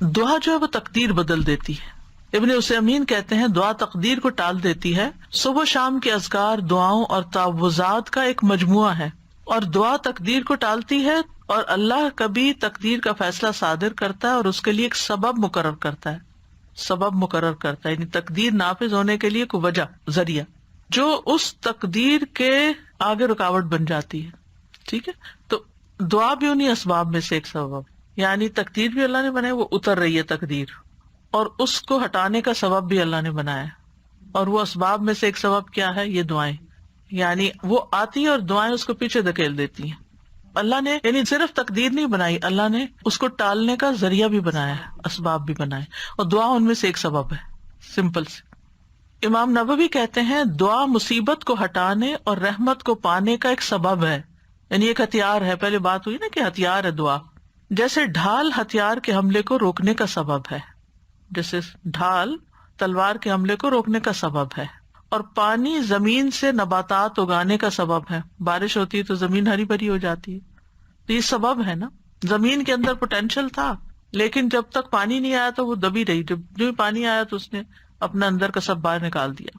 دعا جو ہے وہ تقدیر بدل دیتی ہے۔ ابن عثیمین کہتے ہیں دعا تقدیر کو ٹال دیتی ہے، صبح شام کے اذکار دعاؤں اور تعوذات کا ایک مجموعہ ہے، اور دعا تقدیر کو ٹالتی ہے، اور اللہ کبھی تقدیر کا فیصلہ صادر کرتا ہے اور اس کے لیے ایک سبب مقرر کرتا ہے، سبب مقرر کرتا ہے، یعنی تقدیر نافذ ہونے کے لیے کوئی وجہ، ذریعہ، جو اس تقدیر کے آگے رکاوٹ بن جاتی ہے۔ ٹھیک ہے، تو دعا بھی انہیں اسباب میں سے ایک سبب، یعنی تقدیر بھی اللہ نے بنائی، وہ اتر رہی ہے تقدیر، اور اس کو ہٹانے کا سبب بھی اللہ نے بنایا ہے، اور وہ اسباب میں سے ایک سبب کیا ہے؟ یہ دعائیں، یعنی وہ آتی ہیں اور دعائیں اس کو پیچھے دھکیل دیتی ہیں۔ اللہ نے یعنی صرف تقدیر نہیں بنائی، اللہ نے اس کو ٹالنے کا ذریعہ بھی بنایا ہے، اسباب بھی بنائے، اور دعا ان میں سے ایک سبب ہے، سمپل سے۔ امام نووی کہتے ہیں دعا مصیبت کو ہٹانے اور رحمت کو پانے کا ایک سبب ہے، یعنی ایک ہتھیار ہے. پہلے بات ہوئی نا کہ ہتھیار ہے دعا. جیسے ڈھال ہتھیار کے حملے کو روکنے کا سبب ہے، جیسے ڈھال تلوار کے حملے کو روکنے کا سبب ہے، اور پانی زمین سے نباتات اگانے کا سبب ہے. بارش ہوتی ہے تو زمین ہری بھری ہو جاتی ہے، تو یہ سبب ہے نا. زمین کے اندر پوٹینشیل تھا، لیکن جب تک پانی نہیں آیا تو وہ دبی رہی. جب جو ہی پانی آیا تو اس نے اپنا اندر کا سب باہر نکال دیا.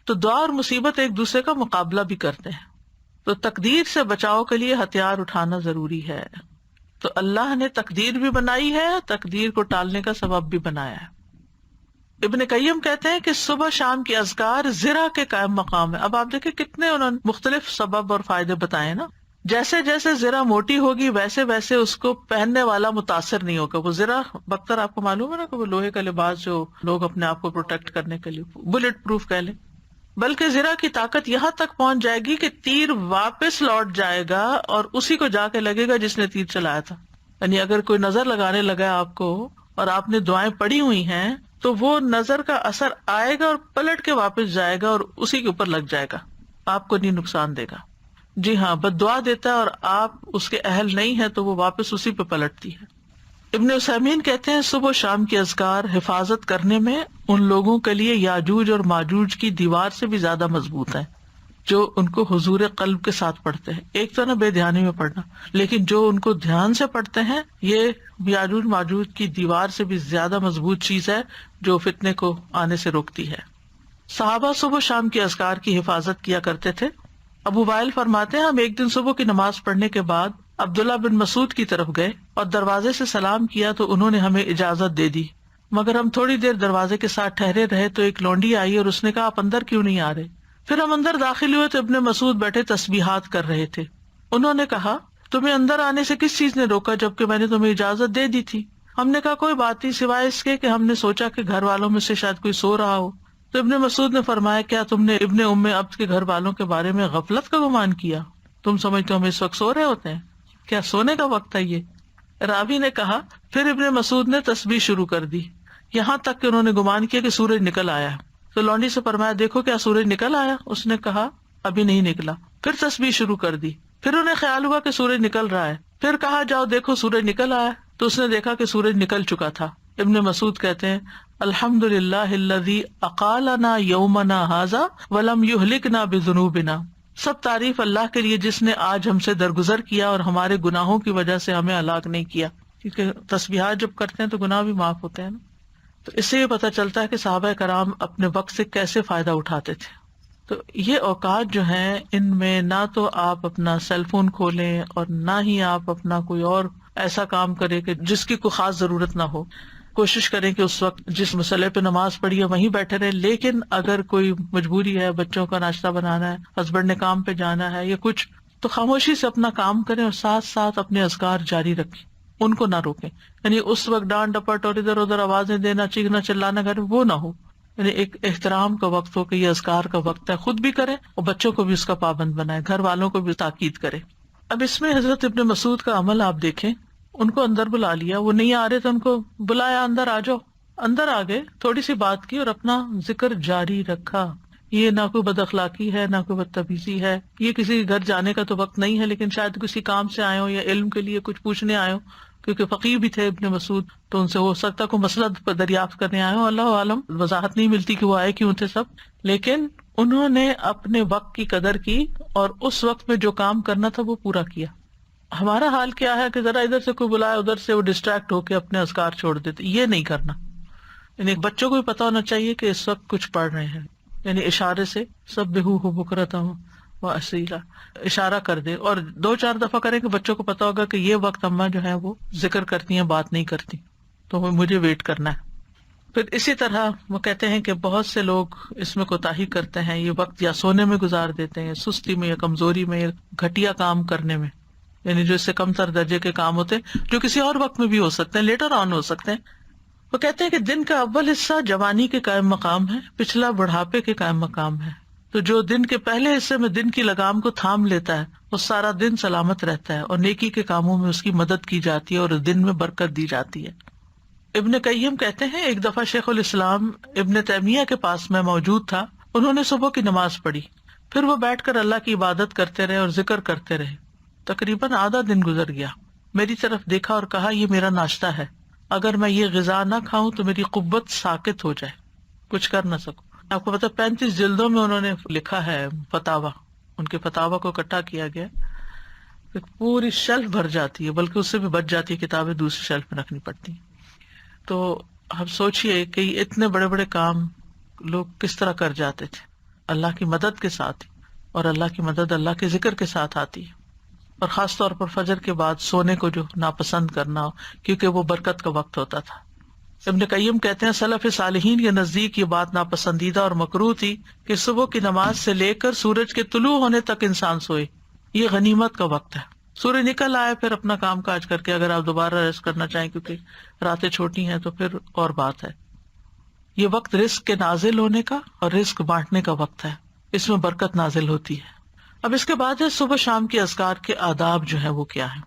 تو دعا اور مصیبت ایک دوسرے کا مقابلہ بھی کرتے ہیں. تو تقدیر سے بچاؤ کے لیے ہتھیار اٹھانا ضروری ہے. تو اللہ نے تقدیر بھی بنائی ہے، تقدیر کو ٹالنے کا سبب بھی بنایا ہے. ابن قیم کہتے ہیں کہ صبح شام کے اذکار زرہ کے قائم مقام ہے. اب آپ دیکھیں کتنے انہوں نے مختلف سبب اور فائدے بتائے نا. جیسے جیسے زرہ موٹی ہوگی ویسے ویسے اس کو پہننے والا متاثر نہیں ہوگا. وہ زرہ بختر آپ کو معلوم ہے نا کہ وہ لوہے کا لباس جو لوگ اپنے آپ کو پروٹیکٹ کرنے کے لیے بلٹ پروف کہہ لیں. بلکہ زرہ کی طاقت یہاں تک پہنچ جائے گی کہ تیر واپس لوٹ جائے گا اور اسی کو جا کے لگے گا جس نے تیر چلایا تھا. یعنی اگر کوئی نظر لگانے لگا آپ کو اور آپ نے دعائیں پڑھی ہوئی ہیں تو وہ نظر کا اثر آئے گا اور پلٹ کے واپس جائے گا اور اسی کے اوپر لگ جائے گا، آپ کو نہیں نقصان دے گا. جی ہاں، بد دعا دیتا ہے اور آپ اس کے اہل نہیں ہیں تو وہ واپس اسی پہ پلٹتی ہے. ابن عثیمین کہتے ہیں صبح و شام کے اذکار حفاظت کرنے میں ان لوگوں کے لیے یاجوج اور ماجوج کی دیوار سے بھی زیادہ مضبوط ہیں جو ان کو حضور قلب کے ساتھ پڑھتے ہیں. ایک تو نا بے دھیانی میں پڑھنا، لیکن جو ان کو دھیان سے پڑھتے ہیں یہ یاجوج ماجوج کی دیوار سے بھی زیادہ مضبوط چیز ہے جو فتنے کو آنے سے روکتی ہے. صحابہ صبح و شام کے اذکار کی حفاظت کیا کرتے تھے. ابو وائل فرماتے ہیں ہم ایک دن صبح کی نماز پڑھنے کے بعد عبداللہ بن مسعود کی طرف گئے اور دروازے سے سلام کیا تو انہوں نے ہمیں اجازت دے دی، مگر ہم تھوڑی دیر دروازے کے ساتھ ٹھہرے رہے تو ایک لونڈی آئی اور اس نے کہا آپ اندر کیوں نہیں آ رہے؟ پھر ہم اندر داخل ہوئے تو ابن مسعود بیٹھے تسبیحات کر رہے تھے. انہوں نے کہا تمہیں اندر آنے سے کس چیز نے روکا جبکہ میں نے تمہیں اجازت دے دی تھی؟ ہم نے کہا کوئی بات نہیں سوائے اس کے کہ ہم نے سوچا کہ گھر والوں میں سے شاید کوئی سو رہا ہو. تو ابن مسعود نے فرمایا کیا تم نے ابن ام عبد کے گھر والوں کے بارے میں غفلت کا گمان کیا؟ تم سمجھتے ہو ہم اس وقت سو رہے ہوتے ہیں؟ کیا سونے کا وقت ہے یہ؟ راوی نے کہا پھر ابن مسعود نے تسبیح شروع کر دی یہاں تک کہ انہوں نے گمان کیا کہ سورج نکل آیا. تو لونڈی سے فرمایا دیکھو کیا سورج نکل آیا؟ اس نے کہا ابھی نہیں نکلا. پھر تسبیح شروع کر دی. پھر انہیں خیال ہوا کہ سورج نکل رہا ہے. پھر کہا جاؤ دیکھو سورج نکل آیا. تو اس نے دیکھا کہ سورج نکل چکا تھا. ابن مسعود کہتے ہیں الحمدللہ الذی اقالنا یومنا ھذا ولم یہلکنا بذنوبنا. سب تعریف اللہ کے لیے جس نے آج ہم سے درگزر کیا اور ہمارے گناہوں کی وجہ سے ہمیں ہلاک نہیں کیا. کیونکہ تسبیحات جب کرتے ہیں تو گناہ بھی معاف ہوتے ہیں نا. تو اس سے یہ پتہ چلتا ہے کہ صحابہ کرام اپنے وقت سے کیسے فائدہ اٹھاتے تھے. تو یہ اوقات جو ہیں ان میں نہ تو آپ اپنا سیل فون کھولیں اور نہ ہی آپ اپنا کوئی اور ایسا کام کریں کہ جس کی کوئی خاص ضرورت نہ ہو. کوشش کریں کہ اس وقت جس مسئلے پہ نماز پڑھی ہے وہیں بیٹھے رہیں. لیکن اگر کوئی مجبوری ہے، بچوں کا ناشتہ بنانا ہے، ہسبینڈ نے کام پہ جانا ہے یا کچھ، تو خاموشی سے اپنا کام کریں اور ساتھ ساتھ اپنے اذکار جاری رکھیں، ان کو نہ روکیں. یعنی اس وقت ڈانٹ ڈپٹ اور ادھر ادھر آوازیں دینا، چیخنا چلانا گھر وہ نہ ہو. یعنی ایک احترام کا وقت ہو کہ یہ اذکار کا وقت ہے. خود بھی کریں اور بچوں کو بھی اس کا پابند بنائیں، گھر والوں کو بھی تاکید کریں. اب اس میں حضرت ابن مسعود کا عمل آپ دیکھیں. ان کو اندر بلا لیا، وہ نہیں آ رہے تو ان کو بلایا اندر آ جاؤ. اندر آ گئے، تھوڑی سی بات کی اور اپنا ذکر جاری رکھا. یہ نہ کوئی بد اخلاقی ہے نہ کوئی بدتمیزی ہے. یہ کسی گھر جانے کا تو وقت نہیں ہے، لیکن شاید کسی کام سے آئے ہو یا علم کے لیے کچھ پوچھنے آئے ہو، کیونکہ فقیہ بھی تھے ابن مسعود، تو ان سے ہو سکتا کوئی مسئلہ دریافت کرنے آئے ہو. اللہ عالم، وضاحت نہیں ملتی کہ وہ آئے کیوں تھے سب. لیکن انہوں نے اپنے وقت کی قدر کی اور اس وقت میں جو کام کرنا تھا وہ پورا کیا. ہمارا حال کیا ہے کہ ذرا ادھر سے کوئی بلایا ادھر سے وہ ڈسٹریکٹ ہو کے اپنے اذکار چھوڑ دیتے. یہ نہیں کرنا. یعنی بچوں کو بھی پتا ہونا چاہیے کہ اس وقت کچھ پڑھ رہے ہیں. یعنی اشارے سے سبحوہ بکرۃ واسیلا اشارہ کر دے اور 2-4 دفعہ کریں کہ بچوں کو پتا ہوگا کہ یہ وقت اماں جو ہے وہ ذکر کرتی ہیں، بات نہیں کرتی، تو مجھے ویٹ کرنا ہے. پھر اسی طرح وہ کہتے ہیں کہ بہت سے لوگ اس میں کوتاہی کرتے ہیں، یہ وقت یا سونے میں گزار دیتے ہیں، سستی میں یا کمزوری میں یا گھٹیا کام کرنے میں، یعنی جو اس سے کم تر درجے کے کام ہوتے ہیں جو کسی اور وقت میں بھی ہو سکتے ہیں، لیٹر آن ہو سکتے ہیں. وہ کہتے ہیں کہ دن کا اول حصہ جوانی کے قائم مقام ہے، پچھلا بڑھاپے کے قائم مقام ہے. تو جو دن کے پہلے حصے میں دن کی لگام کو تھام لیتا ہے وہ سارا دن سلامت رہتا ہے اور نیکی کے کاموں میں اس کی مدد کی جاتی ہے اور دن میں برکت دی جاتی ہے. ابن قیم کہتے ہیں ایک دفعہ شیخ الاسلام ابن تیمیہ کے پاس میں موجود تھا. انہوں نے صبح کی نماز پڑھی، پھر وہ بیٹھ کر اللہ کی عبادت کرتے رہے اور ذکر کرتے رہے. تقریباً آدھا دن گزر گیا، میری طرف دیکھا اور کہا یہ میرا ناشتہ ہے، اگر میں یہ غذا نہ کھاؤں تو میری قوت ساکت ہو جائے، کچھ کر نہ سکوں۔ آپ کو پتا 35 جلدوں میں انہوں نے لکھا ہے فتاوا، ان کے فتاوا کو اکٹھا کیا گیا، پوری شیلف بھر جاتی ہے، بلکہ اس سے بھی بچ جاتی ہے، کتابیں دوسری شیلف میں رکھنی پڑتی ہیں۔ تو ہم سوچئے کہ اتنے بڑے بڑے کام لوگ کس طرح کر جاتے تھے اللہ کی مدد کے ساتھ، اور اللہ کی مدد اللہ کے ذکر کے ساتھ آتی ہے، اور خاص طور پر فجر کے بعد سونے کو جو ناپسند کرنا، کیونکہ وہ برکت کا وقت ہوتا تھا۔ ابن قیم کہتے ہیں سلف صالحین کے نزدیک یہ بات ناپسندیدہ اور مکروہ تھی کہ صبح کی نماز سے لے کر سورج کے طلوع ہونے تک انسان سوئے، یہ غنیمت کا وقت ہے۔ سورج نکل آئے پھر اپنا کام کاج کر کے اگر آپ دوبارہ ریسٹ کرنا چاہیں، کیونکہ راتیں چھوٹی ہیں تو پھر اور بات ہے۔ یہ وقت رزق کے نازل ہونے کا اور رزق بانٹنے کا وقت ہے، اس میں برکت نازل ہوتی ہے۔ اب اس کے بعد ہے صبح شام کے اذکار کے آداب جو ہیں وہ کیا ہیں۔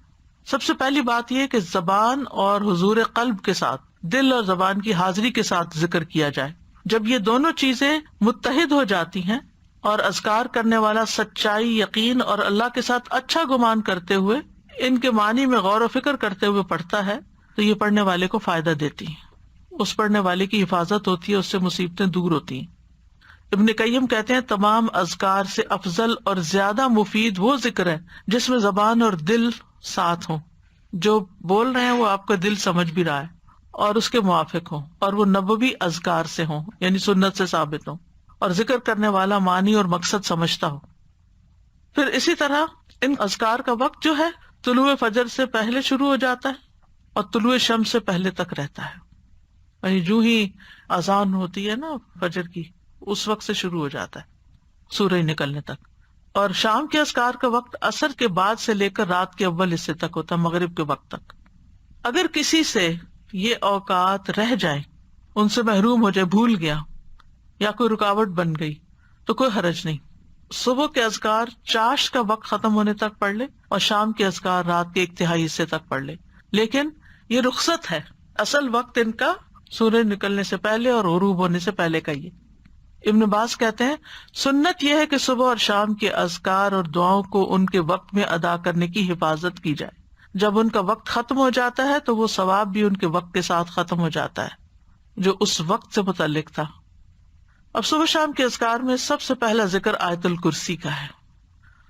سب سے پہلی بات یہ کہ زبان اور حضور قلب کے ساتھ، دل اور زبان کی حاضری کے ساتھ ذکر کیا جائے۔ جب یہ دونوں چیزیں متحد ہو جاتی ہیں اور اذکار کرنے والا سچائی، یقین اور اللہ کے ساتھ اچھا گمان کرتے ہوئے ان کے معنی میں غور و فکر کرتے ہوئے پڑھتا ہے تو یہ پڑھنے والے کو فائدہ دیتی ہیں، اس پڑھنے والے کی حفاظت ہوتی ہے، اس سے مصیبتیں دور ہوتی ہیں۔ ابن قیم کہتے ہیں تمام اذکار سے افضل اور زیادہ مفید وہ ذکر ہے جس میں زبان اور دل ساتھ ہوں، جو بول رہے ہیں وہ آپ کا دل سمجھ بھی رہا ہے اور اس کے موافق ہوں، اور وہ نبوی اذکار سے ہوں، یعنی سنت سے ثابت ہوں، اور ذکر کرنے والا معنی اور مقصد سمجھتا ہو۔ پھر اسی طرح ان اذکار کا وقت جو ہے طلوع فجر سے پہلے شروع ہو جاتا ہے اور طلوع شمس سے پہلے تک رہتا ہے، یعنی جو ہی اذان ہوتی ہے نا فجر کی اس وقت سے شروع ہو جاتا ہے سورج نکلنے تک۔ اور شام کے اذکار کا وقت عصر کے بعد سے لے کر رات کے اول حصے تک ہوتا ہے، مغرب کے وقت تک۔ اگر کسی سے یہ اوقات رہ جائیں، ان سے محروم ہو جائے، بھول گیا یا کوئی رکاوٹ بن گئی تو کوئی حرج نہیں۔ صبح کے اذکار چاش کا وقت ختم ہونے تک پڑھ لے اور شام کے اذکار رات کے ایک تہائی حصے تک پڑھ لے، لیکن یہ رخصت ہے، اصل وقت ان کا سورج نکلنے سے پہلے اور غروب ہونے سے پہلے کا ہی ہے۔ ابن باز کہتے ہیں سنت یہ ہے کہ صبح اور شام کے اذکار اور دعاؤں کو ان کے وقت میں ادا کرنے کی حفاظت کی جائے، جب ان کا وقت ختم ہو جاتا ہے تو وہ ثواب بھی ان کے وقت کے ساتھ ختم ہو جاتا ہے جو اس وقت سے متعلق تھا۔ اب صبح شام کے اذکار میں سب سے پہلا ذکر آیت الکرسی کا ہے۔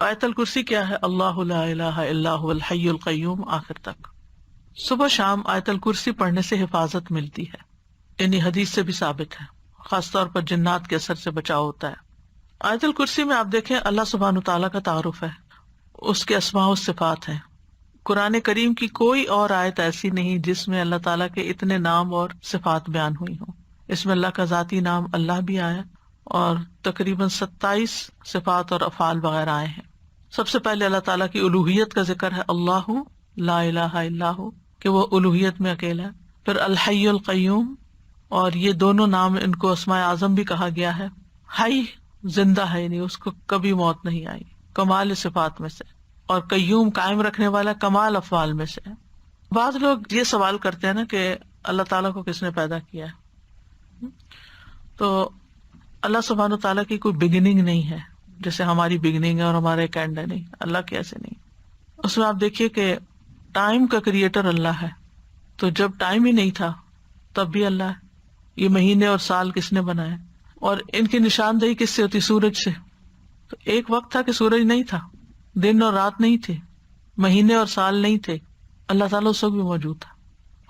آیت الکرسی کیا ہے؟ اللہ لا الہ الا هو الحی القیوم، آخر تک۔ صبح شام آیت الکرسی پڑھنے سے حفاظت ملتی ہے، یعنی حدیث سے بھی ثابت ہے، خاص طور پر جنات کے اثر سے بچاؤ ہوتا ہے۔ آیت الکرسی میں آپ دیکھیں اللہ سبحانہ تعالیٰ کا تعارف ہے، اس کے اسماء و صفات ہیں۔ قرآن کریم کی کوئی اور آیت ایسی نہیں جس میں اللہ تعالیٰ کے اتنے نام اور صفات بیان ہوئی ہوں۔ اس میں اللہ کا ذاتی نام اللہ بھی آیا اور تقریباً 27 صفات اور افعال وغیرہ آئے ہیں۔ سب سے پہلے اللہ تعالیٰ کی الوہیت کا ذکر ہے، اللہ لا الہ الا ہو، کہ وہ الوہیت میں اکیلا ہے۔ پھر الحی القیوم، اور یہ دونوں نام ان کو اسماء اعظم بھی کہا گیا ہے۔ حی زندہ ہے، نہیں اس کو کبھی موت نہیں آئی، کمال صفات میں سے، اور قیوم قائم رکھنے والا کمال افعال میں سے۔ بعض لوگ یہ سوال کرتے ہیں نا کہ اللہ تعالیٰ کو کس نے پیدا کیا ہے؟ تو اللہ سبحانہ تعالیٰ کی کوئی بگننگ نہیں ہے، جیسے ہماری بگننگ ہے اور ہمارا ایک اینڈ ہے، نہیں، اللہ کی ایسے نہیں۔ اس میں آپ دیکھیے کہ ٹائم کا کریٹر اللہ ہے، تو جب ٹائم ہی نہیں تھا تب بھی اللہ ہے۔ یہ مہینے اور سال کس نے بنائے، اور ان کی نشاندہی کس سے ہوتی؟ سورج سے۔ تو ایک وقت تھا کہ سورج نہیں تھا، دن اور رات نہیں تھے، مہینے اور سال نہیں تھے، اللہ تعالیٰ اس وقت بھی موجود تھا۔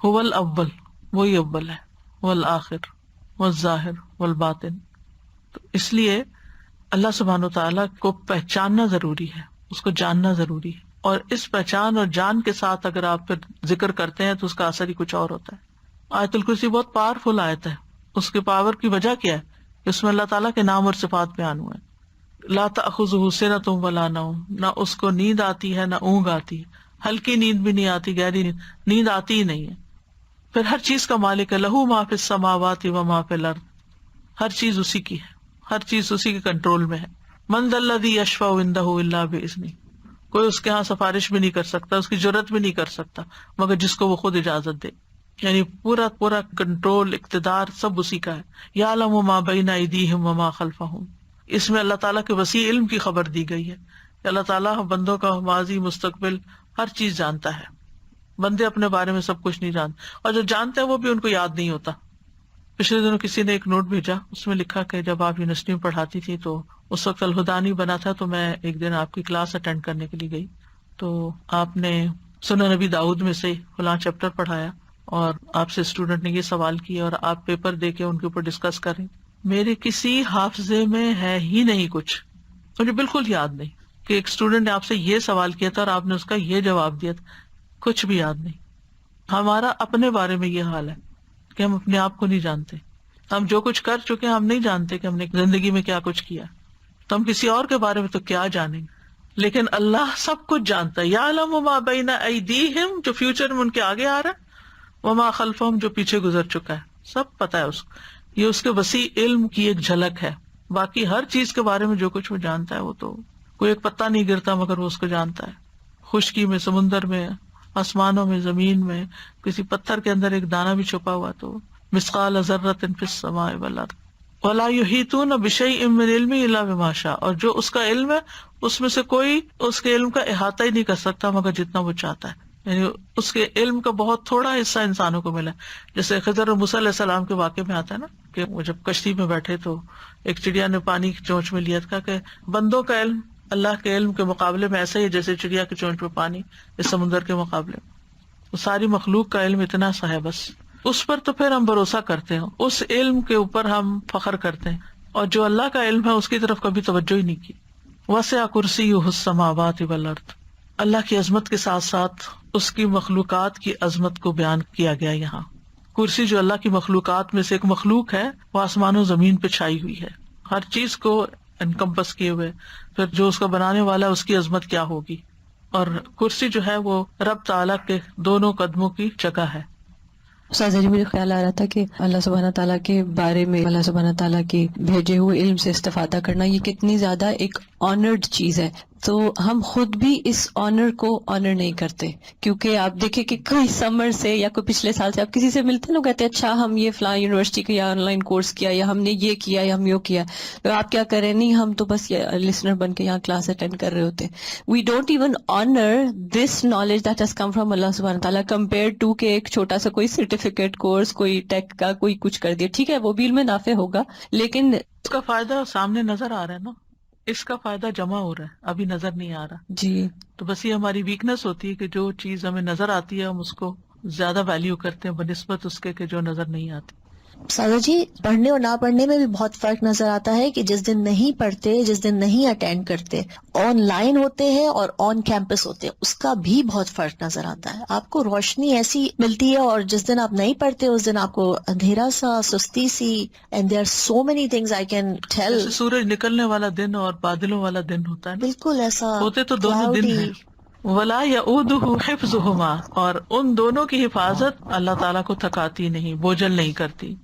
هو الاول، وہی اول ہے، والآخر والظاہر والباطن۔ تو اس لیے اللہ سبحانہ تعالیٰ کو پہچاننا ضروری ہے، اس کو جاننا ضروری ہے، اور اس پہچان اور جان کے ساتھ اگر آپ پھر ذکر کرتے ہیں تو اس کا اثر ہی کچھ اور ہوتا ہے۔ آیت الکرسی بہت پاورفل آیت ہے، اس کے پاور کی وجہ کیا ہے؟ اس میں اللہ تعالیٰ کے نام اور صفات بیان ہوئے ہیں۔ لا تأخذہ سنۃ ولا نوم، نہ اس کو نیند آتی ہے نہ اونگ آتی ہے، ہلکی نیند بھی نہیں آتی، گہری نیند آتی ہی نہیں ہے۔ پھر ہر چیز کا مالک ہے، لہو ما فی السماوات و ما فی الارض، ہر چیز اسی کی ہے، ہر چیز اسی کے کنٹرول میں ہے۔ من ذا الذی یشفع عندہ الا باذنہ، کوئی اس کے ہاں سفارش بھی نہیں کر سکتا، اس کی جرات بھی نہیں کر سکتا مگر جس کو وہ خود اجازت دے، یعنی پورا پورا کنٹرول، اقتدار سب اسی کا ہے۔ یعلم ما بین ایدیہم وما خلفہم، اس میں اللہ تعالیٰ کے وسیع علم کی خبر دی گئی ہے کہ اللہ تعالیٰ بندوں کا ماضی مستقبل ہر چیز جانتا ہے. بندے اپنے بارے میں سب کچھ نہیں جانتے، اور جو جانتے ہیں وہ بھی ان کو یاد نہیں ہوتا. پچھلے دنوں کسی نے ایک نوٹ بھیجا، اس میں لکھا کہ جب آپ یونیورسٹی میں پڑھاتی تھی تو اس وقت الہدیٰ نہیں بنا تھا، تو میں ایک دن آپ کی کلاس اٹینڈ کرنے کے لیے گئی، تو آپ نے سنن نبی داؤد میں سے فلاں چیپٹر پڑھایا اور آپ سے اسٹوڈنٹ نے یہ سوال کیا اور آپ پیپر دے کے ان کے اوپر ڈسکس کریں. میرے کسی حافظے میں ہے ہی نہیں کچھ، مجھے بالکل یاد نہیں کہ ایک اسٹوڈنٹ نے آپ سے یہ سوال کیا تھا اور آپ نے اس کا یہ جواب دیا تھا، کچھ بھی یاد نہیں. ہمارا اپنے بارے میں یہ حال ہے کہ ہم اپنے آپ کو نہیں جانتے. ہم جو کچھ کر چکے ہم نہیں جانتے کہ ہم نے زندگی میں کیا کچھ کیا، تو ہم کسی اور کے بارے میں تو کیا جانیں گے. لیکن اللہ سب کچھ جانتا ہے. یعلم ما بین ایدیہم، جو فیوچر میں ان کے آگے آ رہا ہے، وما خلفہم، جو پیچھے گزر چکا ہے، سب پتا ہے اس کو. یہ اس کے وسیع علم کی ایک جھلک ہے. باقی ہر چیز کے بارے میں جو کچھ وہ جانتا ہے، وہ تو کوئی ایک پتا نہیں گرتا مگر وہ اس کو جانتا ہے. خشکی میں، سمندر میں، آسمانوں میں، زمین میں، کسی پتھر کے اندر ایک دانہ بھی چھپا ہوا تو مثقال ذرۃ فی السماء والارض ولا یحیطون بشیء من علمہ الا بما شاء. اور جو اس کا علم ہے اس میں سے کوئی اس کے علم کا احاطہ ہی نہیں کر سکتا مگر جتنا وہ چاہتا ہے. یعنی اس کے علم کا بہت تھوڑا حصہ انسانوں کو ملا. جیسے خضر اور موسیٰ علیہ السلام کے واقعے میں آتا ہے نا کہ وہ جب کشتی میں بیٹھے تو ایک چڑیا نے پانی کی چونچ میں لیا تھا کہ بندوں کا علم اللہ کے علم کے مقابلے میں ایسا ہی ہے جیسے چڑیا کی چونچ میں پانی اس سمندر کے مقابلے میں. وہ ساری مخلوق کا علم اتنا سا ہے، بس اس پر تو پھر ہم بھروسہ کرتے ہیں، اس علم کے اوپر ہم فخر کرتے ہیں، اور جو اللہ کا علم ہے اس کی طرف کبھی توجہ ہی نہیں کی. وسع کرسیہ السماوات والارض. اللہ کی عظمت کے ساتھ ساتھ اس کی مخلوقات کی عظمت کو بیان کیا گیا. یہاں کرسی جو اللہ کی مخلوقات میں سے ایک مخلوق ہے، وہ آسمان و زمین پہ چھائی ہوئی ہے، ہر چیز کو انکمپس کیے ہوئے. پھر جو اس کا بنانے والا ہے اس کی عظمت کیا ہوگی. اور کرسی جو ہے وہ رب تعالیٰ کے دونوں قدموں کی جگہ ہے. استاذہ جی مجھے خیال آ رہا تھا کہ اللہ سبحانہ تعالیٰ کے بارے میں اللہ سبحانہ تعالیٰ کے بھیجے ہوئے علم سے استفادہ کرنا یہ کتنی زیادہ ایک آنرڈ چیز ہے. تو ہم خود بھی اس آنر کو آنر نہیں کرتے، کیونکہ آپ دیکھیں کہ کوئی سمر سے یا کوئی پچھلے سال سے آپ کسی سے ملتے ہیں، لوگ کہتے ہیں اچھا ہم یہ فلاں یونیورسٹی کا یا آن لائن کورس کیا یا ہم نے یہ کیا یا ہم یہ کیا. تو آپ کیا کریں؟ نہیں، ہم تو بس لسنر بن کے یہاں کلاس اٹینڈ کر رہے ہوتے ہیں. We don't even honour this knowledge that has come from اللہ سبحانہ تعالیٰ کمپیئر ٹو کہ ایک چھوٹا سا کوئی سرٹیفکیٹ کورس، کوئی ٹیک کا کوئی کچھ کر دیا. ٹھیک ہے وہ بھی علم نافع ہوگا، لیکن اس کا فائدہ سامنے نظر آ رہا ہے نا، اس کا فائدہ جمع ہو رہا ہے، ابھی نظر نہیں آ رہا. جی تو بس یہ ہماری ویکنس ہوتی ہے کہ جو چیز ہمیں نظر آتی ہے ہم اس کو زیادہ ویلیو کرتے ہیں بنسبت اس کے کہ جو نظر نہیں آتی. سادہ جی پڑھنے اور نہ پڑھنے میں بھی بہت فرق نظر آتا ہے کہ جس دن نہیں پڑھتے، جس دن نہیں اٹینڈ کرتے، آن لائن ہوتے ہیں اور آن کیمپس ہوتے ہیں، اس کا بھی بہت فرق نظر آتا ہے. آپ کو روشنی ایسی ملتی ہے اور جس دن آپ نہیں پڑھتے اس دن آپ کو اندھیرا سا، سستی سی. And there are so many things I can tell. جیسے سورج نکلنے والا دن اور بادلوں والا دن ہوتا ہے نا، بالکل ایسا ہوتے تو دونوں دن ہیں. ولا یعودہ حفظہما، اور ان دونوں کی حفاظت اللہ تعالیٰ کو تھکاتی نہیں، بوجھل نہیں کرتی.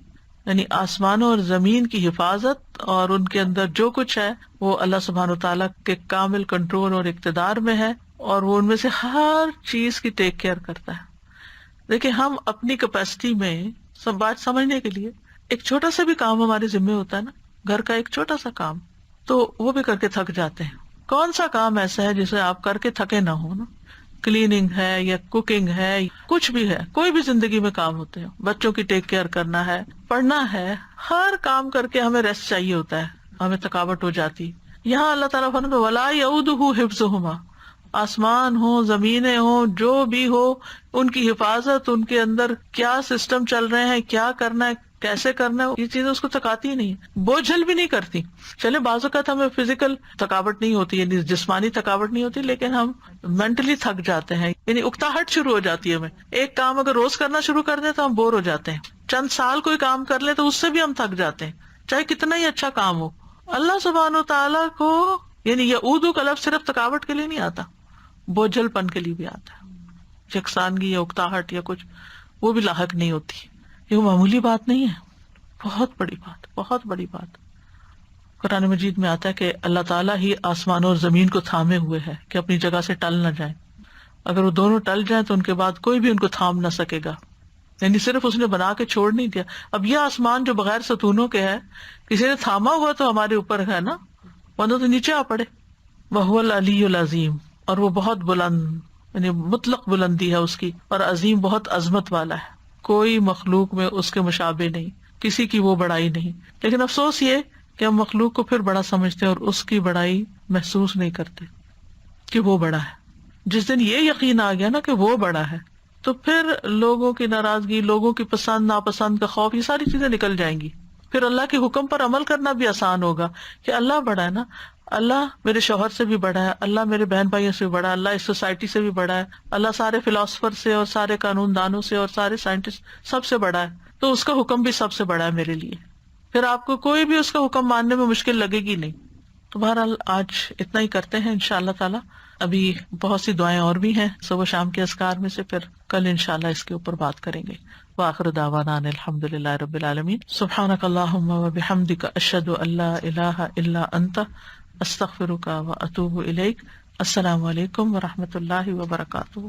یعنی آسمانوں اور زمین کی حفاظت اور ان کے اندر جو کچھ ہے وہ اللہ سبحانہ تعالیٰ کے کامل کنٹرول اور اقتدار میں ہے، اور وہ ان میں سے ہر چیز کی ٹیک کیئر کرتا ہے. دیکھیں ہم اپنی کیپیسٹی میں سب بات سمجھنے کے لیے ایک چھوٹا سا بھی کام ہمارے ذمہ ہوتا ہے نا، گھر کا ایک چھوٹا سا کام، تو وہ بھی کر کے تھک جاتے ہیں. کون سا کام ایسا ہے جسے آپ کر کے تھکے نہ ہو نا؟ کلیننگ ہے یا کوکنگ ہے، کچھ بھی ہے، کوئی بھی زندگی میں کام ہوتے ہیں. بچوں کی ٹیک کیئر کرنا ہے، پڑھنا ہے، ہر کام کر کے ہمیں ریسٹ چاہیے ہوتا ہے، ہمیں تھکاوٹ ہو جاتی. یہاں اللہ تعالیٰ فرماتا ہے ولا یعودہ حفظہما، آسمان ہو، زمینیں ہو، جو بھی ہو، ان کی حفاظت، ان کے اندر کیا سسٹم چل رہے ہیں، کیا کرنا ہے، کیسے کرنا ہے، یہ چیزیں اس کو تھکاتی نہیں، بوجھل بھی نہیں کرتی. چلے بعض اوقات ہمیں فزیکل تھکاوٹ نہیں ہوتی، یعنی جسمانی تھکاوٹ نہیں ہوتی، لیکن ہم مینٹلی تھک جاتے ہیں، یعنی اکتاہٹ شروع ہو جاتی ہے ہمیں. ایک کام اگر روز کرنا شروع کر دیں تو ہم بور ہو جاتے ہیں. چند سال کوئی کام کر لیں تو اس سے بھی ہم تھک جاتے ہیں، چاہے کتنا ہی اچھا کام ہو. اللہ سبحانہ و تعالیٰ کو یعنی یعودو کا لفظ صرف تھکاوٹ کے لیے نہیں آتا، بوجھل پن کے لیے بھی آتا ہے. یکسانگی یا اکتاہٹ یا کچھ وہ بھی لاحق نہیں ہوتی. یہ معمولی بات نہیں ہے، بہت بڑی بات، بہت بڑی بات. قرآن مجید میں آتا ہے کہ اللہ تعالیٰ ہی آسمان اور زمین کو تھامے ہوئے ہے کہ اپنی جگہ سے ٹل نہ جائیں. اگر وہ دونوں ٹل جائیں تو ان کے بعد کوئی بھی ان کو تھام نہ سکے گا. یعنی صرف اس نے بنا کے چھوڑ نہیں دیا. اب یہ آسمان جو بغیر ستونوں کے ہے، کسی نے تھاما ہوا تو ہمارے اوپر ہے نا، ورنہ تو نیچے آ پڑے. وَهُوَ الْعَلِيُّ الْعَظِيمُ، اور وہ بہت بلند، یعنی مطلق بلندی ہے اس کی، اور عظیم بہت عظمت والا ہے، کوئی مخلوق میں اس کے مشابہ نہیں، کسی کی وہ بڑائی نہیں. لیکن افسوس یہ کہ ہم مخلوق کو پھر بڑا سمجھتے ہیں اور اس کی بڑائی محسوس نہیں کرتے کہ وہ بڑا ہے. جس دن یہ یقین آ گیا نا کہ وہ بڑا ہے، تو پھر لوگوں کی ناراضگی، لوگوں کی پسند ناپسند کا خوف، یہ ساری چیزیں نکل جائیں گی. پھر اللہ کے حکم پر عمل کرنا بھی آسان ہوگا کہ اللہ بڑا ہے نا، اللہ میرے شوہر سے بھی بڑا ہے، اللہ میرے بہن بھائیوں سے بھی بڑا ہے، اللہ اس سوسائٹی سے بھی بڑا ہے، اللہ سارے فلاسفر سے اور سارے قانون دانوں سے اور سارے سائنٹسٹ سب سے بڑا ہے، تو اس کا حکم بھی سب سے بڑا ہے میرے لیے. پھر آپ کو کوئی بھی اس کا حکم ماننے میں مشکل لگے گی نہیں. تو بہرحال آج اتنا ہی کرتے ہیں انشاءاللہ تعالی. ابھی بہت سی دعائیں اور بھی ہیں صبح شام کے اذکار میں سے، پھر کل انشاءاللہ اس کے اوپر بات کریں گے. وآخر دعوانا ان الحمدللہ رب العالمین. سبحانک اللہم وبحمدک، اشہد ان لا الہ الا انت، استغفرک واتوب الیک. السلام علیکم ورحمۃ اللہ وبرکاتہ.